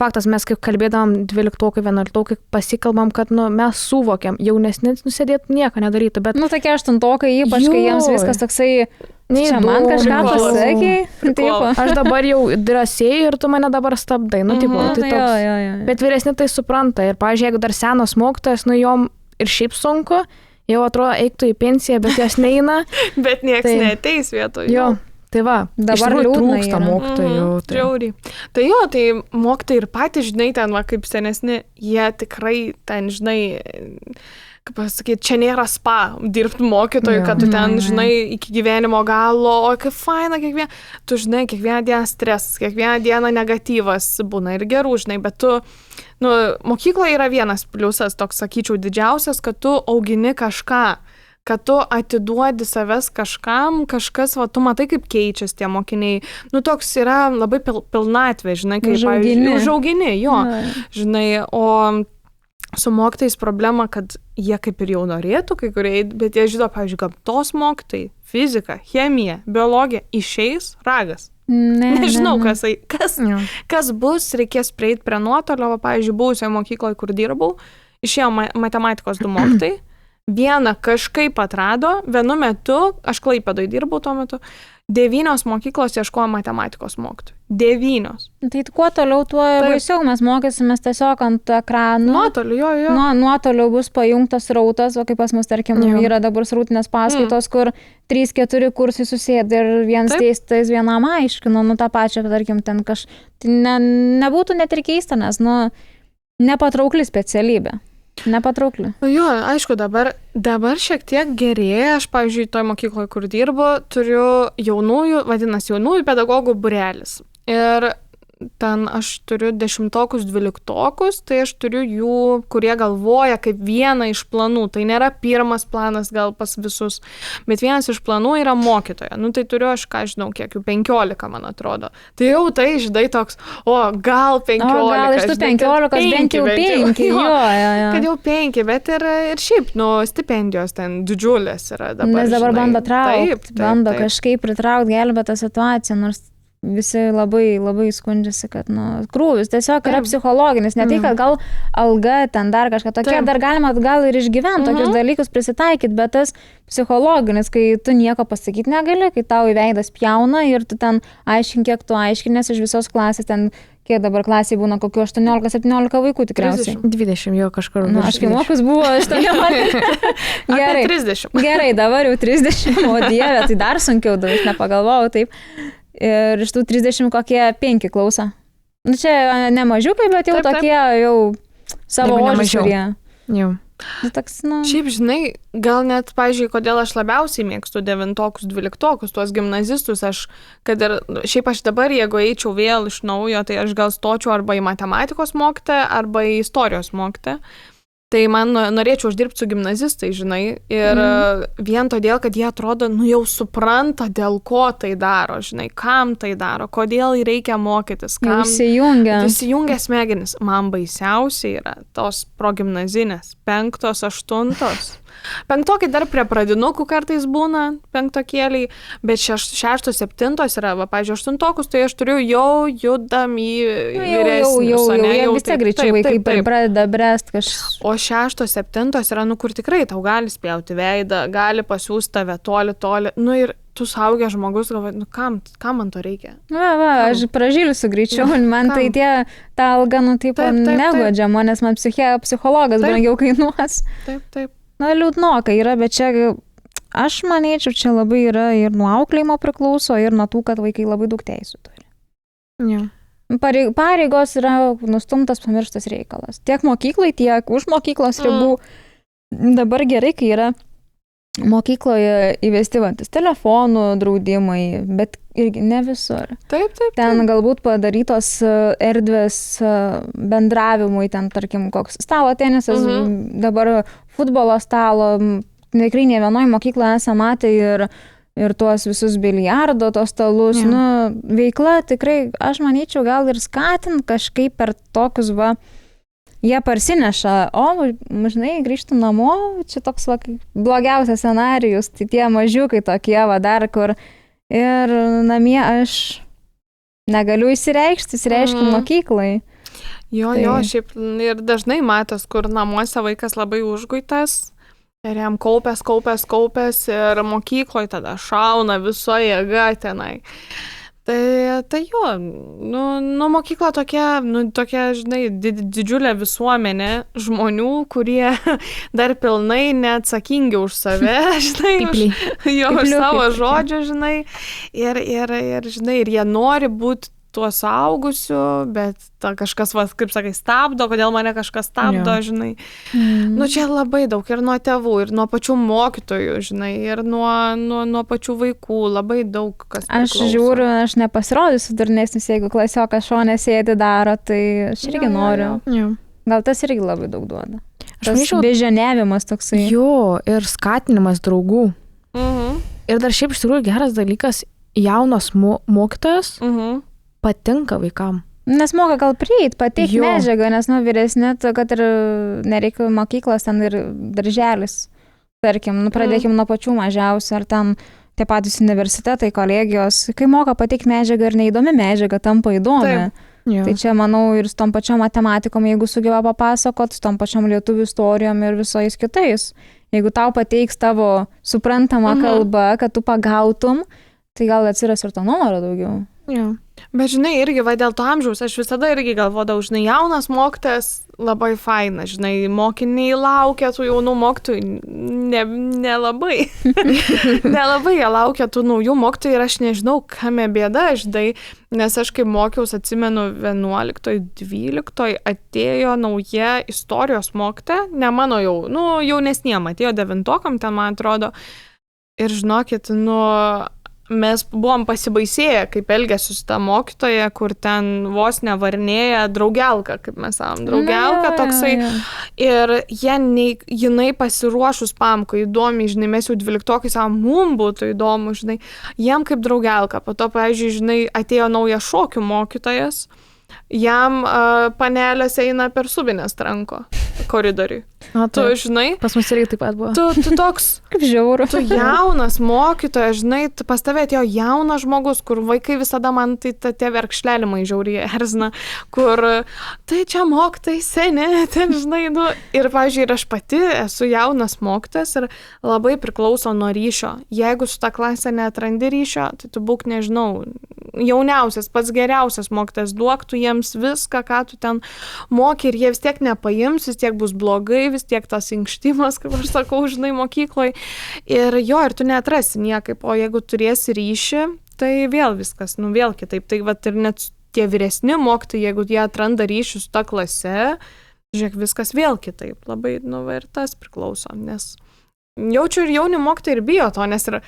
faktas, mes kaip kalbėdavom 12-okai, 11-okai, pasikalbam, kad mes suvokiam, jaunesni nusėdėtų nieko nedaryti, bet... Tokie 8-okai, ypač, kai jiems viskas toksai, čia man kažką pasakė. Aš dabar jau drąsiai ir tu mane dabar stabdai, tai toks. Bet vyresni tai supranta ir, pavyzdžiui, jeigu dar senos mokytojas, jom ir šiaip sunku, jau atrodo, eiktų į pensiją, bet jos neina. Bet nieks neateis vietoj. Jo. Tai va, dabar trūksta mokytojų. Tai mokytojai ir patys, žinai, ten, kaip senesni, jie tikrai ten, žinai, kaip pasakyti, čia nėra spa dirbti mokytojų, kad tu ten, žinai, iki gyvenimo galo, o kaip faina tu, žinai, kiekvieną dieną stresas, kiekvieną dieną negatyvas būna ir gerų, žinai, bet tu, mokykloje yra vienas pliusas, toks, sakyčiau, didžiausias, kad tu augini kažką, kad tu atiduodi savęs kažkam, kažkas, tu matai, kaip keičiasi tie mokiniai. Toks yra labai pilnatvė, žinai, kaip, pavyzdžiui, užaugini, jo, žinai, o su mokytojais problema, kad jie kaip ir jau norėtų kai kurie, bet jie žino, pavyzdžiui, gamtos mokytojai, fizika, chemija, biologija, išeis ragas. Nežinau, kas bus, reikės prieiti prie nuotolio, pavyzdžiui, buvusioje mokykloje, kur dirbau, išėjo matematikos 2 mokytojai. Vieną kažkaip atrado, vienu metu, aš Klaipėdoje dirbau tuo metu, 9 mokyklos ieškojo matematikos mokytojų. 9. Tai kuo toliau, tuo baisiau mes mokysimės tiesiog ant ekranų. Nuotoliu, jo. Nuotoliu bus pajungtas srautas, o kaip pas mus, tarkim, yra dabar srautinės paskaitos, kur 3-4 kursai susėda ir vienas dėstytojas vienam aiškino, tą pačią, tarkim, ten tai nebūtų net ir keista, nes, nepatraukli specialybė. Nepatraukli. Jo, aišku, dabar šiek tiek gerėja. Aš, pavyzdžiui, toj mokykloje, kur dirbu, turiu vadinasi jaunųjų pedagogų būrelis. Ir ten aš turiu 10-okus, 12-okus, tai aš turiu jų, kurie galvoja kaip vieną iš planų. Tai nėra pirmas planas gal pas visus, bet vienas iš planų yra mokytoja. Tai turiu aš, kiek jų 15, man atrodo. Tai jau tai, žinai, toks, gal 15. Gal iš tų 15, bent jau 5. Jo. Kad jau 5, bet ir šiaip, stipendijos ten didžiulės yra dabar. Nes dabar bando traukti, bando kažkaip pritraukti, gelbėti tą situaciją, nors visi labai, labai skundžiasi, kad, krūvis tiesiog yra psichologinis, ne tai, kad gal alga ten dar kažką, tokie dar galima gal ir išgyventi, tokius dalykus prisitaikyti, bet tas psichologinis, kai tu nieko pasakyti negali, kai tau į veidą spjauna ir tu ten aiškink, kiek tu aiškinės iš visos klasės, ten kiek dabar klasiai būna, kokių 18-17 vaikų tikriausiai. 20 jo kažkur. Aš kai mokus buvo 18. Gerai, 30. Gerai, dabar jau 30, o Dieve, tai dar sunkiau, aš nepagalvojau taip. Ir iš tų 30 kokie 5 klauso. Čia ne mažiukai, bet jau tokie jau savo ožius kurie. Jau. Šiaip, žinai, gal net, pavyzdžiui, kodėl aš labiausiai mėgstu 9-okus, 12-okus, tuos gimnazistus, šiaip aš dabar, jeigu eičiau vėl iš naujo, tai aš gal stočiau arba į matematikos mokytoją, arba į istorijos mokytoją. Tai man norėčiau uždirbti su gimnazistai, žinai, ir vien todėl, kad jie atrodo, jau supranta, dėl ko tai daro, žinai, kam tai daro, kodėl reikia mokytis, kam. Įsijungia smegenis. Man baisiausiai yra tos progimnazinės, 5, 8. 5-okai dar prie pradinukų kartais būna, 5-okėliai, bet 6, 7 yra, pavyzdžiui, 8-okus, tai aš turiu jau judam į vyresnius. Jau vis tiek greičiau vaikai pradeda bręst kažkas. O 6, 7 yra, kur tikrai tau gali spjauti veidą, gali pasiūsti tave toli. Ir tu suaugęs žmogus, galvoji, kam man to reikia? Aš pražilsiu greičiau, man tai ta alga, negodžia, nes man psichologas brangiau kainuos. Taip. Liūdnokai yra, bet čia, aš manyčiau, čia labai yra ir nuo auklėjimo priklauso, ir nuo tų, kad vaikai labai daug teisų turi. Ja. Pareigos yra nustumtas, pamirštas reikalas. Tiek mokyklai, tiek už mokyklos ribų. Dabar gerai, kai yra mokykloje įvestivantis telefonų draudimai, bet irgi ne visur. Taip. Ten galbūt padarytos erdvės bendravimui, ten tarkim koks stalo tenisas, dabar futbolo stalo, tikrai ne vienoj mokykloje esame matę ir tuos visus biliardo, tos stalus, veikla tikrai, aš manyčiau, gal ir skatint kažkaip per tokius jie parsineša, žinai, grįžtų namo, čia toks blogiausias scenarijus, tai tie mažiukai tokie, dar kur ir namie aš negaliu įsireiškiu mokyklai. Jo, šiaip ir dažnai matos, kur namuose vaikas labai užguitas ir jam kaupęs ir mokykloje tada šauna viso jėga tenai. Tai jo, mokykla tokia, žinai, didžiulė visuomenė žmonių, kurie dar pilnai neatsakingi už save, žinai, už savo žodžių, žinai, ir žinai, ir jie nori būti tuo suaugusiu, bet kažkas, kaip sakai, stabdo, kodėl mane kažkas stabdo, žinai. Čia labai daug ir nuo tėvų, ir nuo pačių mokytojų, žinai, ir nuo pačių vaikų, labai daug kas priklauso. Aš žiūriu, aš nepasirodysiu durnesnis, jeigu klasiokas šone sėdi daro, tai aš irgi noriu. Gal tas irgi labai daug duoda. Tas beženiavimas toksai. Jo, ir skatinimas draugų. Ir dar šiaip iš tikrųjų geras dalykas, jaunas mokytojas patinka vaikam. Nes moka gal prieit, pateikti medžiagą, nes vyresnė, kad ir nereikia mokyklos, ten ir darželis. Tarkim, pradėkim nuo pačių mažiausių, ar ten tie patys universitetai, kolegijos, kai moka pateikti medžiagą ir neįdomi medžiaga, tampa įdomi. Tai čia, manau, ir su tom pačiom matematikom, jeigu sugeba papasakot, su tom pačiom lietuvių istorijom ir visais kitais. Jeigu tau pateiks tavo suprantama kalba, kad tu pagautum, tai gal atsiras ir to noro daugiau. Bet žinai, irgi dėl to amžiaus, aš visada irgi galvodavau, žinai, jaunas mokytojas labai faina, žinai, mokiniai laukia tų jaunų mokytojų, nelabai. Nelabai jie laukia tų naujų mokytojų ir aš nežinau, kame bėda, žinai, nes aš kaip mokiaus, atsimenu, 11-12 atėjo nauja istorijos mokytoja, ne mano jaunesniem, atėjo 9-okam, ten man atrodo, ir žinokit, mes buvom pasibaisėję, kaip elgėsi su ta mokytoja, kur ten vos nevarnėja draugelka, kaip mes sakom, draugelka toksai. Ir jinai pasiruošus pamko įdomi, žinai, mes jau 12-okai sakom, mum būtų įdomu, žinai, jiem kaip draugelka. Po to, pavyzdžiui, žinai, atėjo naujas šokių mokytojas, jam panelės eina per subinės tranko koridoriui. Tu žinai, pas mus irgi taip pat buvo. Tu toks, kaip žiauru. Tu jaunas mokytojas, žinai, pas tave atėjo jaunas žmogus, kur vaikai visada man tai tie verkšlelimai žiauriai erzina, kur tai čia mokytojai seni, ten žinai, ir, pavyzdžiui, ir aš pati esu jaunas mokytojas ir labai priklauso nuo ryšio. Jeigu su ta klasė neatrandi ryšio, tai tu būk, nežinau, jauniausias, pats geriausias mokytojas, duok tu jiems viską, ką tu ten moki ir jie vis tiek nepaims, vis tiek bus blogai, vis tiek tas inkštimas, kaip aš sakau, žinai, mokykloje. Ir tu neatrasi niekaip, o jeigu turėsi ryšį, tai vėl viskas, vėl kitaip. Tai ir net tie vyresni mokytojai, jeigu jie atranda ryšį su ta klase, žiūrėk, viskas vėl kitaip. Labai, ir tas priklauso, nes jaučiu ir jauni mokytojai ir bijo to, nes ir,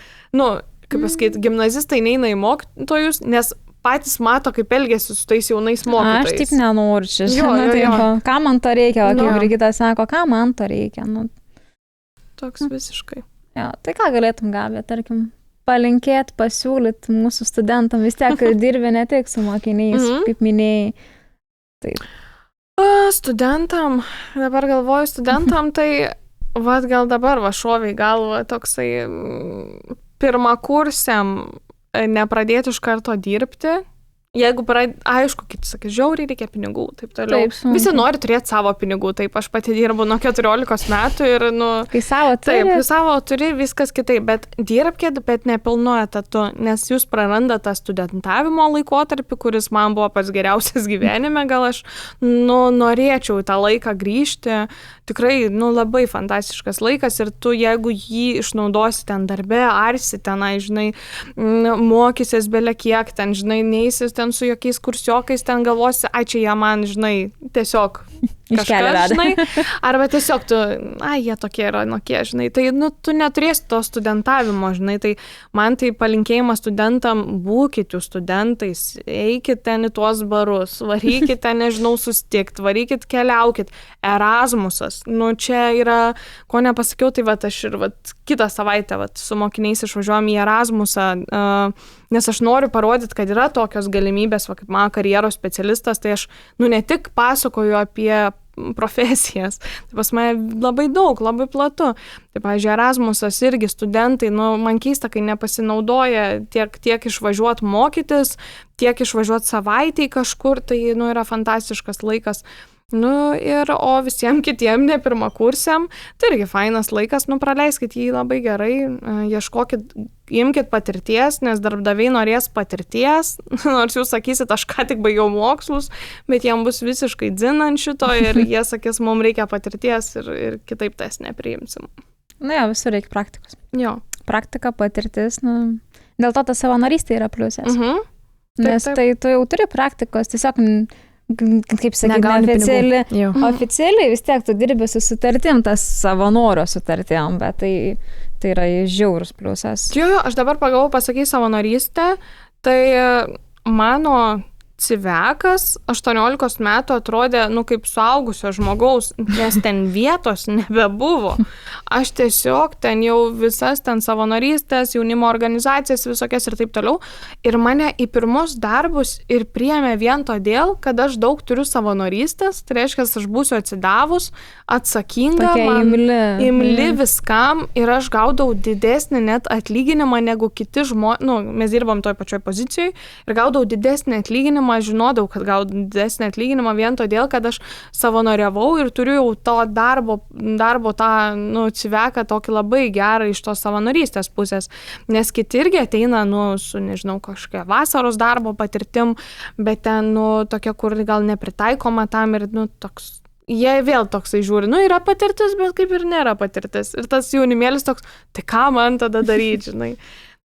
kaip pasakyti, gimnazistai neina į mokytojus, nes patys mato, kaip elgėsi su tais jaunais mokytojais. Aš taip nenoriu čia, žinai, ką man to reikia, kaip Brigita sako, ką man to reikia. Toks visiškai. Tai ką galėtum, Gabija, tarkim, palinkėti, pasiūlyti mūsų studentam, vis tiek dirbi ne tik su mokiniais, kaip minėjai. Taip. Studentam, dabar galvoju, tai gal dabar šoviai galva toksai pirmakursiam nepradėti iš karto dirbti. Jeigu, aišku, kiti sakė, žiauriai reikia pinigų, taip toliau. Taip, visi nori turėti savo pinigų, taip, aš pati dirbu nuo 14 metų ir, kai savo turi. Taip, kai savo turi, viskas kitaip, bet dirbkit, bet nepilnu etatu, nes jūs prarandate tą studentavimo laikotarpį, kuris man buvo pats geriausias gyvenime, gal aš, norėčiau į tą laiką grįžti, tikrai, labai fantastiškas laikas ir tu, jeigu jį išnaudosi ten darbe, arsi tenai, žinai, mokysies belė kiek ten, žinai, neįsis ten su jokiais kursiokais, ten galvosi, čia jie man, žinai, tiesiog Iškelia, žinai, arba tiesiog tu, jie tokie yra, žinai, tai tu neturėsi to studentavimo, žinai, tai man tai palinkėjimas studentam, būkit jūs studentais, eikit ten į tuos barus, varykit ten, nežinau, susitikti, varykit, keliaukit, Erasmusas, čia yra, ko nepasakiau, tai aš ir kitą savaitę su mokiniais išvažiuojam į Erasmusą, nes aš noriu parodyti, kad yra tokios galimybės, kaip mano karjeros specialistas, tai aš, ne tik pasakoju apie profesijas, tai pas mane labai daug, labai platu. Tai, pavyzdžiui, Erasmusas irgi studentai, man keista, kai nepasinaudoja tiek išvažiuoti mokytis, tiek išvažiuoti savaitėj kažkur, tai, yra fantastiškas laikas. O visiems kitiem ne pirmakursiam, tai irgi fainas laikas, praleiskit jį labai gerai, ieškokit, imkit patirties, nes darbdaviai norės patirties, nors jūs sakysit, aš ką tik baigiau mokslus, bet jiem bus visiškai dzinant šito ir jie sakys, mums reikia patirties ir kitaip tas nepriimsim. Visur reikia praktikos. Jo. Praktika, patirtis, dėl to ta savanorystė yra pliusas. Nes taip. Tai tu jau turi praktikos, tiesiog kaip sakyti, oficialiai vis tiek tu dirbi su sutartim, tas savanorio sutartim, bet tai yra žiaurus pliusas. Jo, aš dabar pagalvoju pasakyti savanorystę, tai mano civekas 18 metų atrodė, kaip suaugusio žmogaus, nes ten vietos nebebuvo. Aš tiesiog ten jau visas ten savanorystės, jaunimo organizacijas, visokias ir taip toliau. Ir mane į pirmus darbus ir priėmė vien todėl, kad aš daug turiu savanorystės, tai reiškia, aš būsiu atsidavus, atsakinga, imli viskam ir aš gaudau didesnį net atlyginimą negu kiti žmonės, mes dirbam toj pačioj pozicijoje ir gaudau didesnį atlyginimą, aš žinodavau, kad gaudau didesnį atlyginimą vien todėl, kad aš savanoriavau ir turiu jau to darbo tą, civeką tokį labai gerą iš tos savanorystės pusės, nes kiti irgi ateina, su, nežinau, kažkokia vasaros darbo patirtim, bet ten, tokia, kur gal nepritaikoma tam ir, toks, jie vėl toksai žiūri, yra patirtis, bet kaip ir nėra patirtis. Ir tas jaunimėlis toks, tai ką man tada daryti, žinai.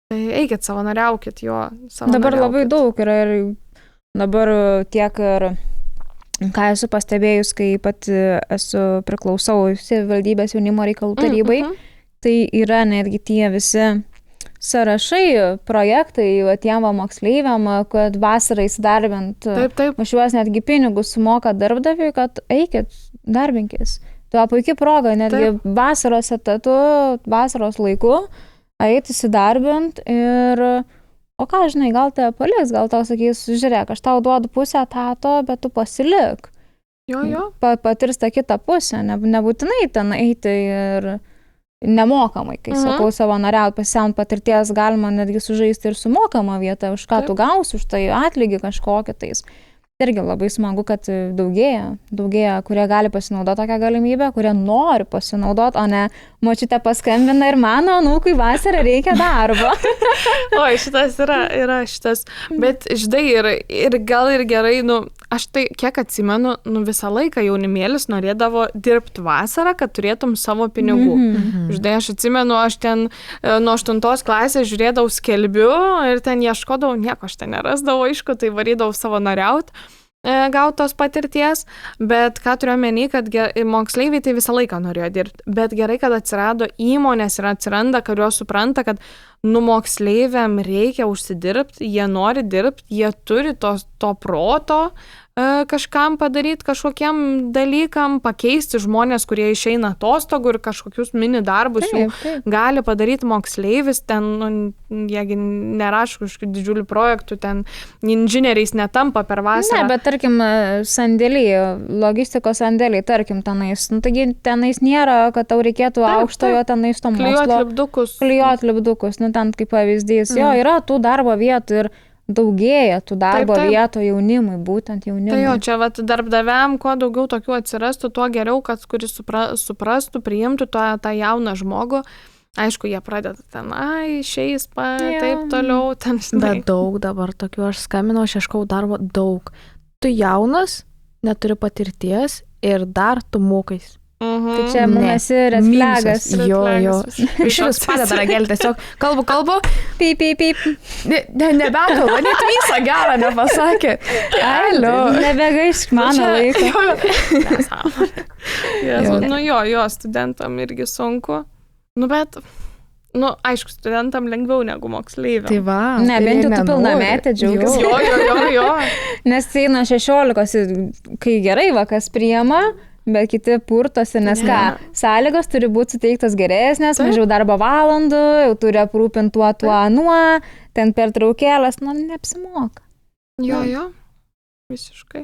Tai eikit, savanoriaukit jo. Dabar labai daug yra ir dabar tiek ir, ką esu pastebėjus, kai pat priklausau savivaldybės jaunimo reikalų tarybai, tai yra netgi tie visi sąrašai, projektai tiem moksleiviam, kad vasarą įsidarbint. Taip. Už juos netgi pinigus sumoka darbdaviui, kad eikit, darbinkis. Tuo puikia proga, netgi vasaros etatu, vasaros laiku, eiti įsidarbint ir o ką, žinai, gal te paliks, gal tau sakys, žiūrėk, aš tau duodu pusę etato, bet tu pasilik. Jo. Patirs tą kitą pusę, nebūtinai ten eiti ir nemokamai, kai sakau savanoriauti, pasisemt patirties, galima netgi sužaisti ir su mokama vieta, už ką tu gausi, už tai atlygį kažkokį tais. Irgi labai smagu, kad daugėja, kurie gali pasinaudoti tokią galimybę, kurie nori pasinaudoti, o ne močiutė paskambina ir mano anūkui vasarą reikia darbo. Oi, šitas yra šitas, bet žinai, ir gal ir gerai, aš tai kiek atsimenu, visą laiką jaunimėlis norėdavo dirbti vasarą, kad turėtum savo pinigų. Žinai, aš atsimenu, aš ten nuo 8 klasės žiūrėdavau skelbiu ir ten ieškodavau, nieko aš ten nerasdavau, aišku, tai varydavau savanoriauti. Gautos patirties, bet ką turiu omeny, kad moksleiviai tai visą laiką norėjo dirbti, bet gerai, kad atsirado įmonės ir atsiranda, kurios supranta, kad moksleiviam reikia užsidirbti, jie nori dirbti, jie turi to proto kažkam padaryti, kažkokiem dalykam, pakeisti žmonės, kurie išeina atostogų ir kažkokius mini darbus gali padaryti moksleivis, ten, jeigu nerašo kažkokių didžiulių projektų, ten inžinieriais netampa per vasarą. Ne, bet tarkim, sandėliai, logistikos sandėliai, tarkim, tenais, taigi tenais nėra, kad tau reikėtų aukštojo tenais to mokslo. Klijuot lipdukus, ten kaip pavyzdys. Jo, yra tų darbo vietų ir daugėja tų darbo vietų jaunimui, būtent jaunimui. Tai jo, čia darbdaviam, kuo daugiau tokių atsirastų, tuo geriau, kad kuris suprastų, priimtų tą jauną žmogų. Aišku, jie pradeda ten, išeis, taip toliau. Ten, bet daug dabar tokių, aš skambinau, aš ieškau darbo daug. Tu jaunas, neturi patirties ir dar tu mokais. Tai čia mūnesi red flagas. Jo. Iš vis padeda ragelį, tiesiog kalbu. Pip. Nebekalba, net visą gerą nepasakė. Alio. Nebegaišk mano laiko. Jo, studentam irgi sunku. Bet, aišku, studentam lengviau negu moksleiviam. Tai va. Ne, bent jau tu pilnametė džiaugiasi. Jo. Nes tai nuo 16, kai gerai vakas priema, bet kiti purtosi, nes ką, sąlygos turi būti suteiktos geresnės, mažiau darbo valandų, jau turi aprūpinti tuo, ten per traukėlės, neapsimoka. Jo, visiškai.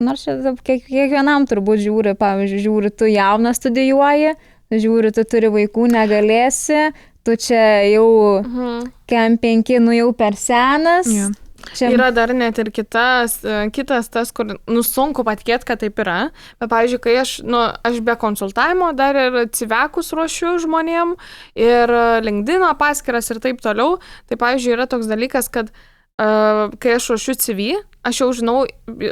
Nors kiekvienam turbūt žiūri, pavyzdžiui, tu jaunas studijuoji, žiūri, tu turi vaikų, negalėsi, tu čia jau kem 5, jau per senas. Ja. Čia... Yra dar net ir kitas tas, kur, sunku patikėti, kad taip yra. Bet, pavyzdžiui, kai aš be konsultavimo dar ir civekus ruošiu žmonėm ir LinkedIn paskiras ir taip toliau, tai, pavyzdžiui, yra toks dalykas, kad kai aš ruošiu CV, aš jau žinau,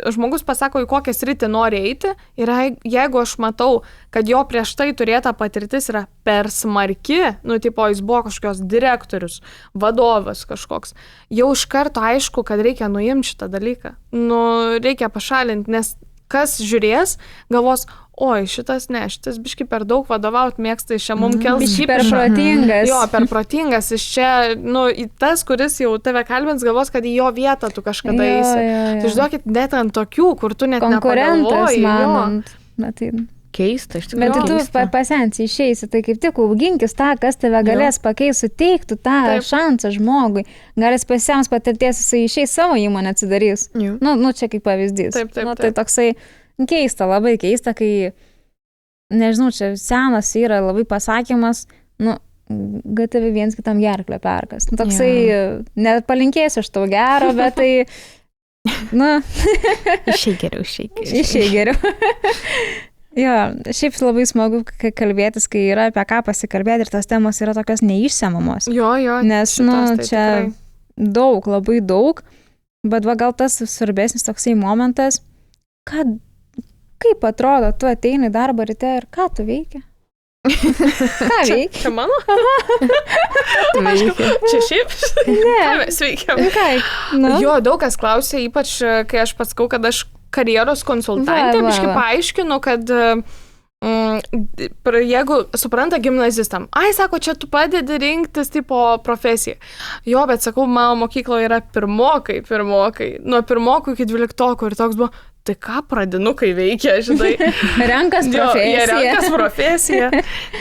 žmogus pasako, į kokią sritį nori eiti ir jeigu aš matau, kad jo prieš tai turėta patirtis yra per smarki, tipo, jis buvo kažkokios direktorius, vadovas kažkoks, jau iš karto aišku, kad reikia nuimti šitą dalyką. Reikia pašalinti, nes kas žiūrės, galvos, šitas biški per daug vadovaut mėgsta, iš čia mums kels biški per protingas. Jo, per protingas, iš čia, tas, kuris jau tave kalbins, galvos, kad į jo vietą tu kažkada eisi. Tai žinokit, net ant tokių, kur tu net nepagalvoji. Konkurentas, matai. Keista, iš tikrųjų. Bet tu pasensi, išeisi, tai kaip tik auginkis tą, kas tave galės pakeisti, suteiktų tą šansą žmogui. Galės pasiems patirties, jisai išeis savo įmonę atsidarys. Čia kaip pavyzdys. Taip. Tai toksai keista, labai keista, kai, nežinau, čia senas yra labai pasakymas, GTV viens kitam gerklę perkas. Toksai, net palinkėsiu aš tau gero, bet tai, Išei geriau. Jo, šiaip labai smagu kalbėtis, kai yra apie ką pasikalbėti ir tos temos yra tokios neišsemamos. Jo. Nes, čia daug, labai daug, bet gal tas svarbesnis toksai momentas, kaip atrodo, tu ateini į darbą ryte ir ką tu veiki? Ką veiki? Čia mano? Čia šiaip? Ne. Ką mes veikiam? Jo, daug kas klausė, ypač kai aš pasakau, kad aš karjeros konsultantė, biškai paaiškinu, kad jeigu supranta gimnazistam, sako, čia tu padedi rinktis tipo profesiją. Jo, bet sakau, mano mokykloje yra pirmokai, nuo pirmokų iki 12 ir toks buvo, tai ką pradinukai veikia, žinai. Renkas profesiją. Renkas profesiją.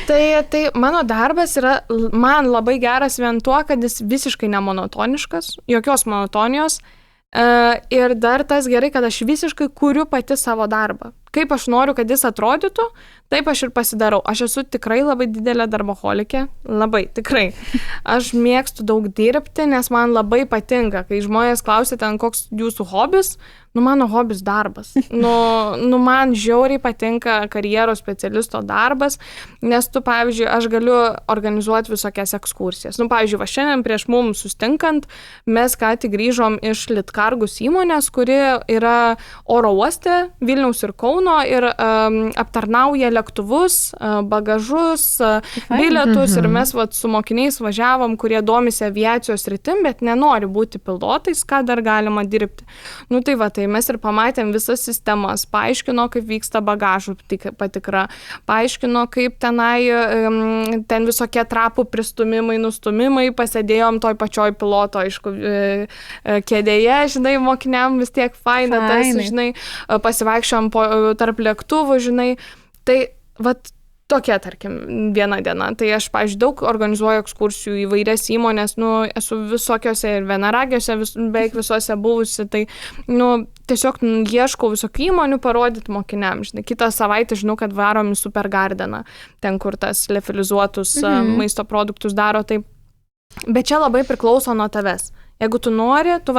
Tai mano darbas yra man labai geras vien tuo, kad jis visiškai nemonotoniškas, jokios monotonijos. Ir dar tas gerai, kad aš visiškai kuriu pati savo darbą. Kaip aš noriu, kad jis atrodytų, taip aš ir pasidarau. Aš esu tikrai labai didelė darboholikė, labai, tikrai. Aš mėgstu daug dirbti, nes man labai patinka, kai žmonės klausia ten, koks jūsų hobis, mano hobis darbas. Man žiauriai patinka karjeros specialisto darbas, nes tu, pavyzdžiui, aš galiu organizuoti visokias ekskursijas. Pavyzdžiui, šiandien prieš mums sustinkant, mes ką tik grįžom iš Litkargus įmonės, kuri yra oro uoste Vilniaus ir Kauno ir aptarnauja lėktuvus, bagažus, bilietus ir mes su mokiniais važiavom, kurie domisi aviacijos sritim, bet nenori būti pilotais, ką dar galima dirbti. Tai mes ir pamatėm visas sistemas, paaiškino, kaip vyksta bagažų patikra, paaiškino, kaip ten visokie trapų pristumimai, nustumimai, pasėdėjom toj pačioj piloto, aišku, kėdėje, žinai, mokiniam vis tiek faina, tas, žinai, pasivaikščiom tarp lėktuvų, žinai, tai, tokia, tarkim, viena diena. Tai aš, pavyzdžiui, daug organizuoju ekskursijų į vairias įmonės, esu visokiose ir vienaragiuose, beveik visose buvusi, tai, tiesiog ieškau visokių įmonių parodyti mokiniam. Žinai, kitą savaitę žinau, kad varom į Supergardeną, ten, kur tas liofilizuotus maisto produktus daro, tai, bet čia labai priklauso nuo tavęs. Jeigu tu nori, tu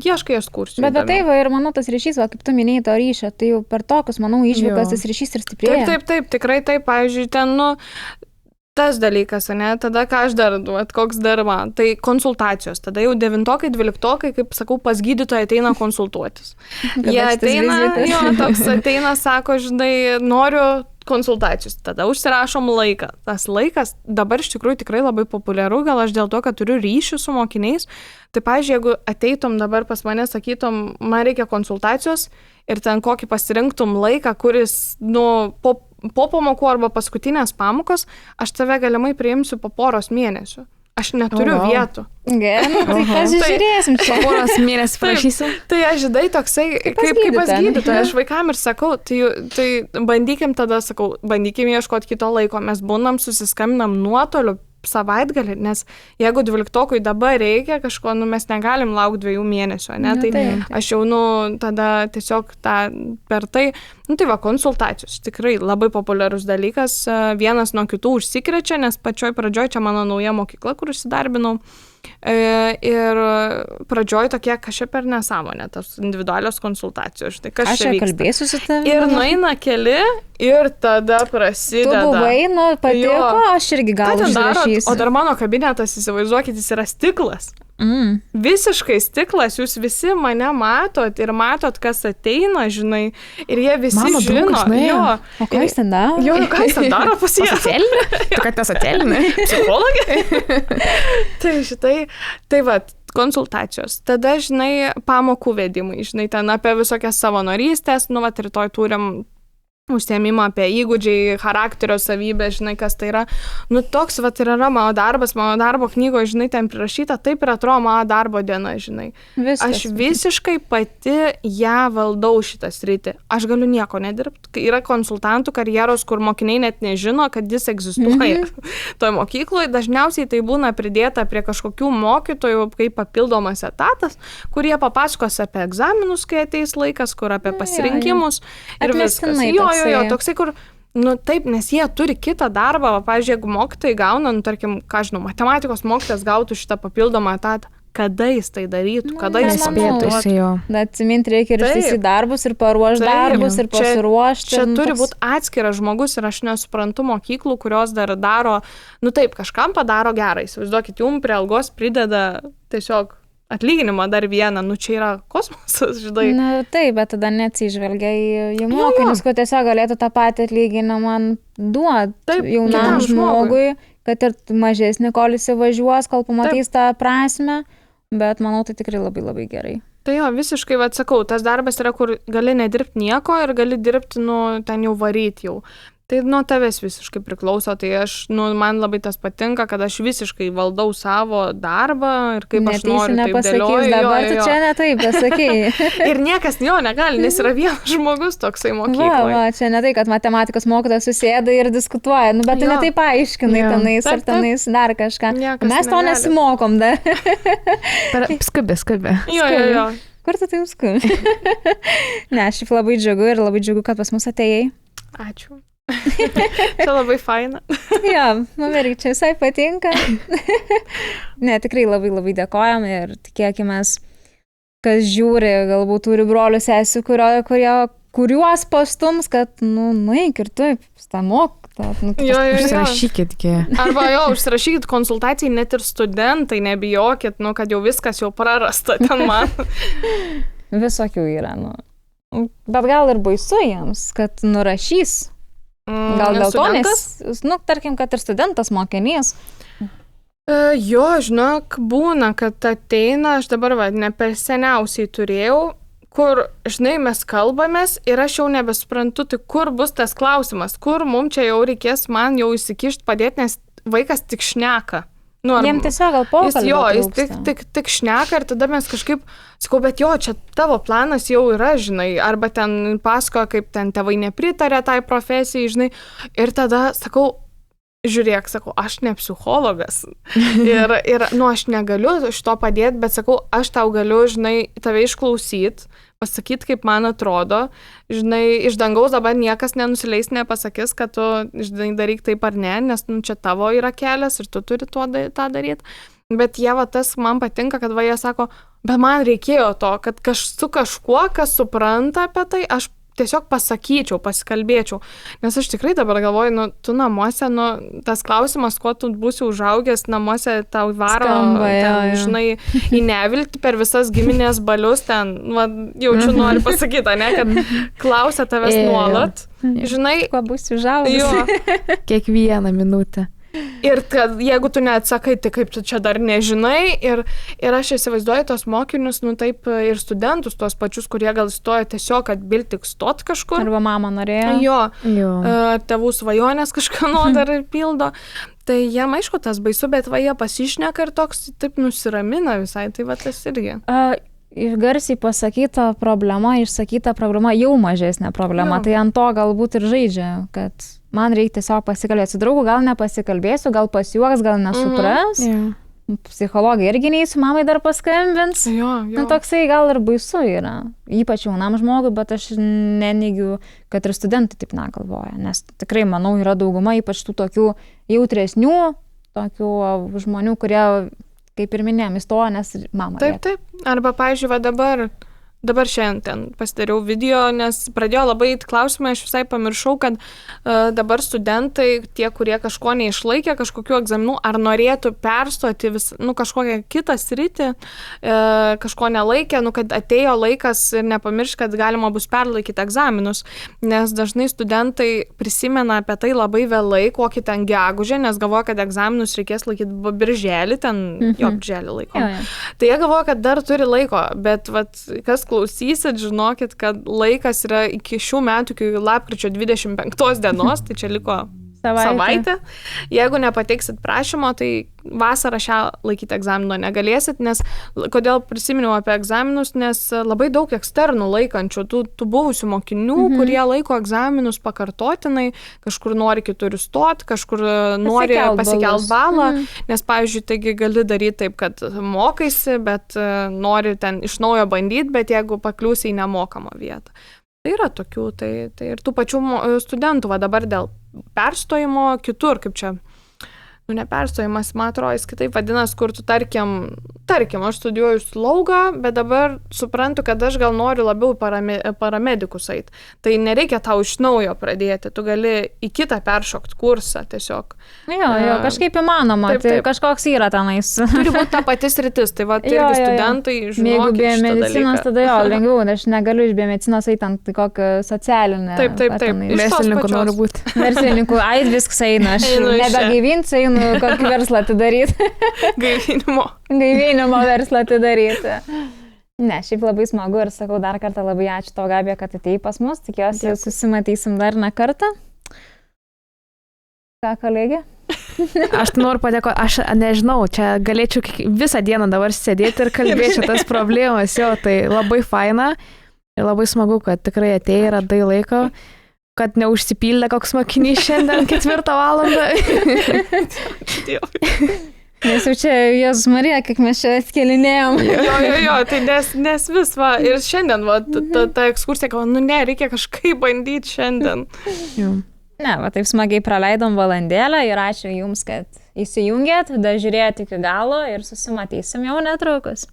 ieškai ekskursijų. Bet tai ir manau, tas ryšys, kaip tu minėjai to ryšio, tai jau per tokius, manau, išvykas tas ryšys ir stiprėja. Taip, tikrai taip, pavyzdžiui, ten, tas dalykas, ne, tada ką aš dar, koks dar man, tai konsultacijos, tada jau 9-okai, 12-okai, kaip sakau, pas gydytoją ateina konsultuotis. Jie ateina, toks ateina, sako, žinai, noriu konsultacijos, tada užsirašom laiką. Tas laikas dabar iš tikrųjų tikrai labai populiaru, gal aš dėl to, kad turiu ryšių su mokiniais. Tai, pavyzdžiui, jeigu ateitum dabar pas mane, sakytum, man reikia konsultacijos ir ten kokį pasirinktum laiką, kuris, po pamokų arba paskutinės pamokos, aš tave galimai priimsiu po poros mėnesių. Aš neturiu vietų. Gerai, tai pasižiūrėsim čia. Poros mėnesį prašysiu. Tai aš žinai toksai, kaip pas gydytoja, aš vaikam ir sakau, tai bandykim tada, sakau, bandykim ieškoti kito laiko, mes būnam, susiskambinam nuotoliu savaitgalį, nes jeigu 12-okui dabar reikia kažko, mes negalim laukti 2 mėnesių, ne? Tai aš jau, tada tiesiog per tai, tai va, konsultacijos, tikrai labai populiarus dalykas, vienas nuo kitų užsikrečia, nes pačioj pradžioj čia mano nauja mokykla, kur užsidarbinau, ir pradžioj tokie kažkaip per nesąmonę, tos individualios konsultacijos, štai kas čia vyksta. Aš kalbėsiu su tavimi. Ir nueina keli ir tada prasideda. Tu buvai, patiko, aš irgi gal užrašysiu. O dar mano kabinetas, įsivaizduokit, jis yra stiklas. Visiškai stiklas, jūs visi mane matot ir matot, kas ateina, žinai, ir jie visi mano žino. O ką jis ten daro? Jo, ką jis ten daro pas jį? Tu kad tas atelinė? Psichologė? Tai va, konsultacijos. Tada, žinai, pamokų vedimai, žinai, ten apie visokias savanorystės, rytoj turim užsiėmimą apie įgūdžiai, charakterio savybę, žinai, kas tai yra. Toks, ir yra mano darbas, mano darbo knygoje, žinai, ten prirašyta, taip ir atrodo mano darbo diena, žinai. Aš visiškai pati ją valdau šitą sritį. Aš galiu nieko nedirbti. Yra konsultantų karjeros, kur mokiniai net nežino, kad jis egzistuoja. Toj mokykloje dažniausiai tai būna pridėta prie kažkokių mokytojų kaip papildomas etatas, kurie papasakos apie egzaminus, kai ateis laikas, kur apie pasirinkimus ir viskas. Jo, toksai, kur, taip, nes jie turi kitą darbą, pavyzdžiui, jeigu mokytojai gauna, tarkim, matematikos mokytojas gautų šitą papildomą etatą, kada jis tai darytų, kada jis spėtųsi jo. Atsiminti reikia ir išsisi darbus, ir paruošti darbus, ir pasiruošti. Čia turi būti atskiras žmogus ir aš nesuprantu mokyklų, kurios dar daro, taip, kažkam padaro gerai, įsivaizduokit, jum prie algos prideda tiesiog atlyginimą dar vieną, čia yra kosmosas, žinai. Taip, bet tada neatsižvelgia į mokinius, kad tiesiog galėtų tą patį atlyginimą duoti jaunam žmogui, kad ir mažesnį, kol įsivažiuos, kol pamatys tą prasmę, bet manau, tai tikrai labai labai gerai. Tai jo, visiškai, sakau, tas darbas yra, kur gali nedirbti nieko ir gali dirbti, ten jau varyti jau. Tai nuo tavęs visiškai priklauso, tai aš, man labai tas patinka, kad aš visiškai valdau savo darbą ir kaip aš noriu, taip dėlioju. Dabar tu čia netaip pasakei. Ir niekas jo negali, nes yra vienas žmogus toksai mokykloje. Va, čia ne tai, kad matematikos mokytojas susėda ir diskutuoja, bet tu netaip aiškinai tenais ar tenais dar kažką. Mes to nesimokom dar. Skubi. Jo. Kur tu taip skubi? Ne, šiaip labai džiugu ir labai džiugu, kad pas mus atėjai. Ačiū. Čia labai faina. Jo, man irgi čia visai patinka. Ne, tikrai labai labai dėkojam ir tikėkime, kas žiūri, galbūt turi brolių sesių, kuriuos pastums, kad, nueik ir tu, stamok. Užsirašykit. Arba užsirašykit konsultacijai, net ir studentai, nebijokit, kad jau viskas jau prarasta ten man. Visokių yra, Bet gal ir baisu jiems, kad nurašys. Gal dėl to, nes, tarkim, kad ir studentas mokinys. Jo, žinok, būna, kad ateina, aš dabar ne per seniausiai turėjau, kur, žinai, mes kalbamės ir aš jau nebesuprantu, tai kur bus tas klausimas, kur mums čia jau reikės man jau įsikišti, padėti, nes vaikas tik šneka. Jiem tiesiog gal pokalbio trūksta. Jis tik šneka ir tada mes kažkaip, sakau, bet čia tavo planas jau yra, žinai, arba ten pasakoja, kaip ten tėvai nepritarė tai profesijai, žinai, ir tada sakau, žiūrėk, sakau, aš ne psichologas ir aš negaliu šito padėti, bet sakau, aš tau galiu, žinai, tave išklausyti, pasakyti, kaip man atrodo, žinai, iš dangaus dabar niekas nenusileis, nepasakys, kad tu, žinai, daryk taip ar ne, nes čia tavo yra kelias ir tu turi tą daryti. Bet jie, tas man patinka, kad jie sako, bet man reikėjo to, kad su kažkuo, kas supranta apie tai, aš tiesiog pasakyčiau, pasikalbėčiau. Nes aš tikrai dabar galvoju, tu namuose, tas klausimas, kuo tu būsi užaugęs, namuose tau varo, Skamba, ten, žinai, į neviltį per visas giminės balius, ten, jaučiu, noriu pasakyti, ne, kad klausia tavęs nuolat. Žinai, kuo būsi užaugęs. Jo. Kiekvieną minutę. Ir kad jeigu tu neatsakai, tai kaip tu čia dar nežinai. Ir aš įsivaizduoju tos mokinius, taip ir studentus, tos pačius, kurie gal stoja tiesiog, kad bil tik stot kažkur. Arba mama norėjo. Jo. Tėvų svajonės kažką dar pildo. Tai jiem aišku tas baisu, bet jie pasišneka ir toks taip nusiramina visai. Tai tas irgi. Garsiai pasakyta problema, išsakyta problema, jau mažesnė problema. Jo. Tai ant to galbūt ir žaidžia, kad man reikia tiesiog pasikalbėti su draugu, gal nepasikalbėsiu, gal pasijuoks, gal nesupras. Psichologai irgi neįsiu, mamai dar paskambins. Jo. Toksai gal ir baisu yra, ypač jaunam žmogui, bet aš neneigiu, kad ir studentai taip negalvoja, nes tikrai, manau, yra dauguma ypač tų tokių jautresnių, tokių žmonių, kurie, kaip ir minėjom, įstoja, nes mama. Taip. Arba, pavyzdžiui, dabar šiandien pasidariau video, nes pradėjo labai klausimai, aš visai pamiršau, kad dabar studentai, tie, kurie kažko neišlaikė, kažkokių egzaminų, ar norėtų perstoti kažkokią kitą sritį, kažko nelaikė, kad atėjo laikas ir nepamiršk, kad galima bus perlaikyti egzaminus, nes dažnai studentai prisimena apie tai labai vėlai, kokį ten gegužę, nes galvoja, kad egzaminus reikės laikyti birželį, birželį laiko. Tai jie galvoja, kad dar turi laiko, bet kas klausysit, žinokit, kad laikas yra iki šių metų, iki lapkričio 25 dienos, tai čia liko savaitę. Jeigu nepateiksit prašymo, tai vasarą šią laikyti egzamino negalėsit, nes kodėl prisiminiau apie egzaminus, nes labai daug eksternų laikančių, tų buvusių mokinių, kurie laiko egzaminus pakartotinai, kažkur nori kitur įstoti, kažkur nori pasikelt balą, nes, pavyzdžiui, taigi gali daryti taip, kad mokaisi, bet nori ten iš naujo bandyti, bet jeigu pakliūsi į nemokamą vietą. Tai yra tokių, tai ir tų pačių studentų, dabar dėl perstojimo kitur, kaip čia, neperstojimas, man atrodo, jis kitaip vadinasi, kur tu tarkim, aš studijuoju slaugą, bet dabar suprantu, kad aš gal noriu labiau paramedikus eiti. Tai nereikia tau iš naujo pradėti, tu gali į kitą peršokti kursą tiesiog. Jo, kažkaip įmanoma, taip. Tai kažkoks yra tenais. Turi būti ta pati sritis, tai irgi studentai žinokit. Jeigu biomedicinos, tada lengviau, aš negaliu iš biomedicinos eiti ant kokią socialinę. Taip. Verslininku noriu būti. Verslininku, viskas eina, aš nebegaivinsiu, einu kokį verslą atidaryti. Gaivinimo verslą atidaryti. Ne, šiaip labai smagu ir sakau dar kartą labai ačiū tau, Gabija, kad atėjai pas mus. Tikiuosi, susimatysim dar ne kartą. Ką, kolegė? Aš noriu padėkoti, aš nežinau, čia galėčiau visą dieną dabar sėdėti ir kalbėti tas problemas, tai labai faina ir labai smagu, kad tikrai atėjai, radai laiko, kad neužsipildė koks mokinys šiandien 4 valandą. Nes jau čia, Jėzus Marija, kiek mes čia atkelinėjom. Jo, tai nes vis, ir šiandien, ta ekskursija, reikia kažkaip bandyti šiandien. Ne, taip smagiai praleidom valandėlę ir ačiū Jums, kad įsijungėt, dažiūrėjot iki galo ir susimatysim jau netrukus.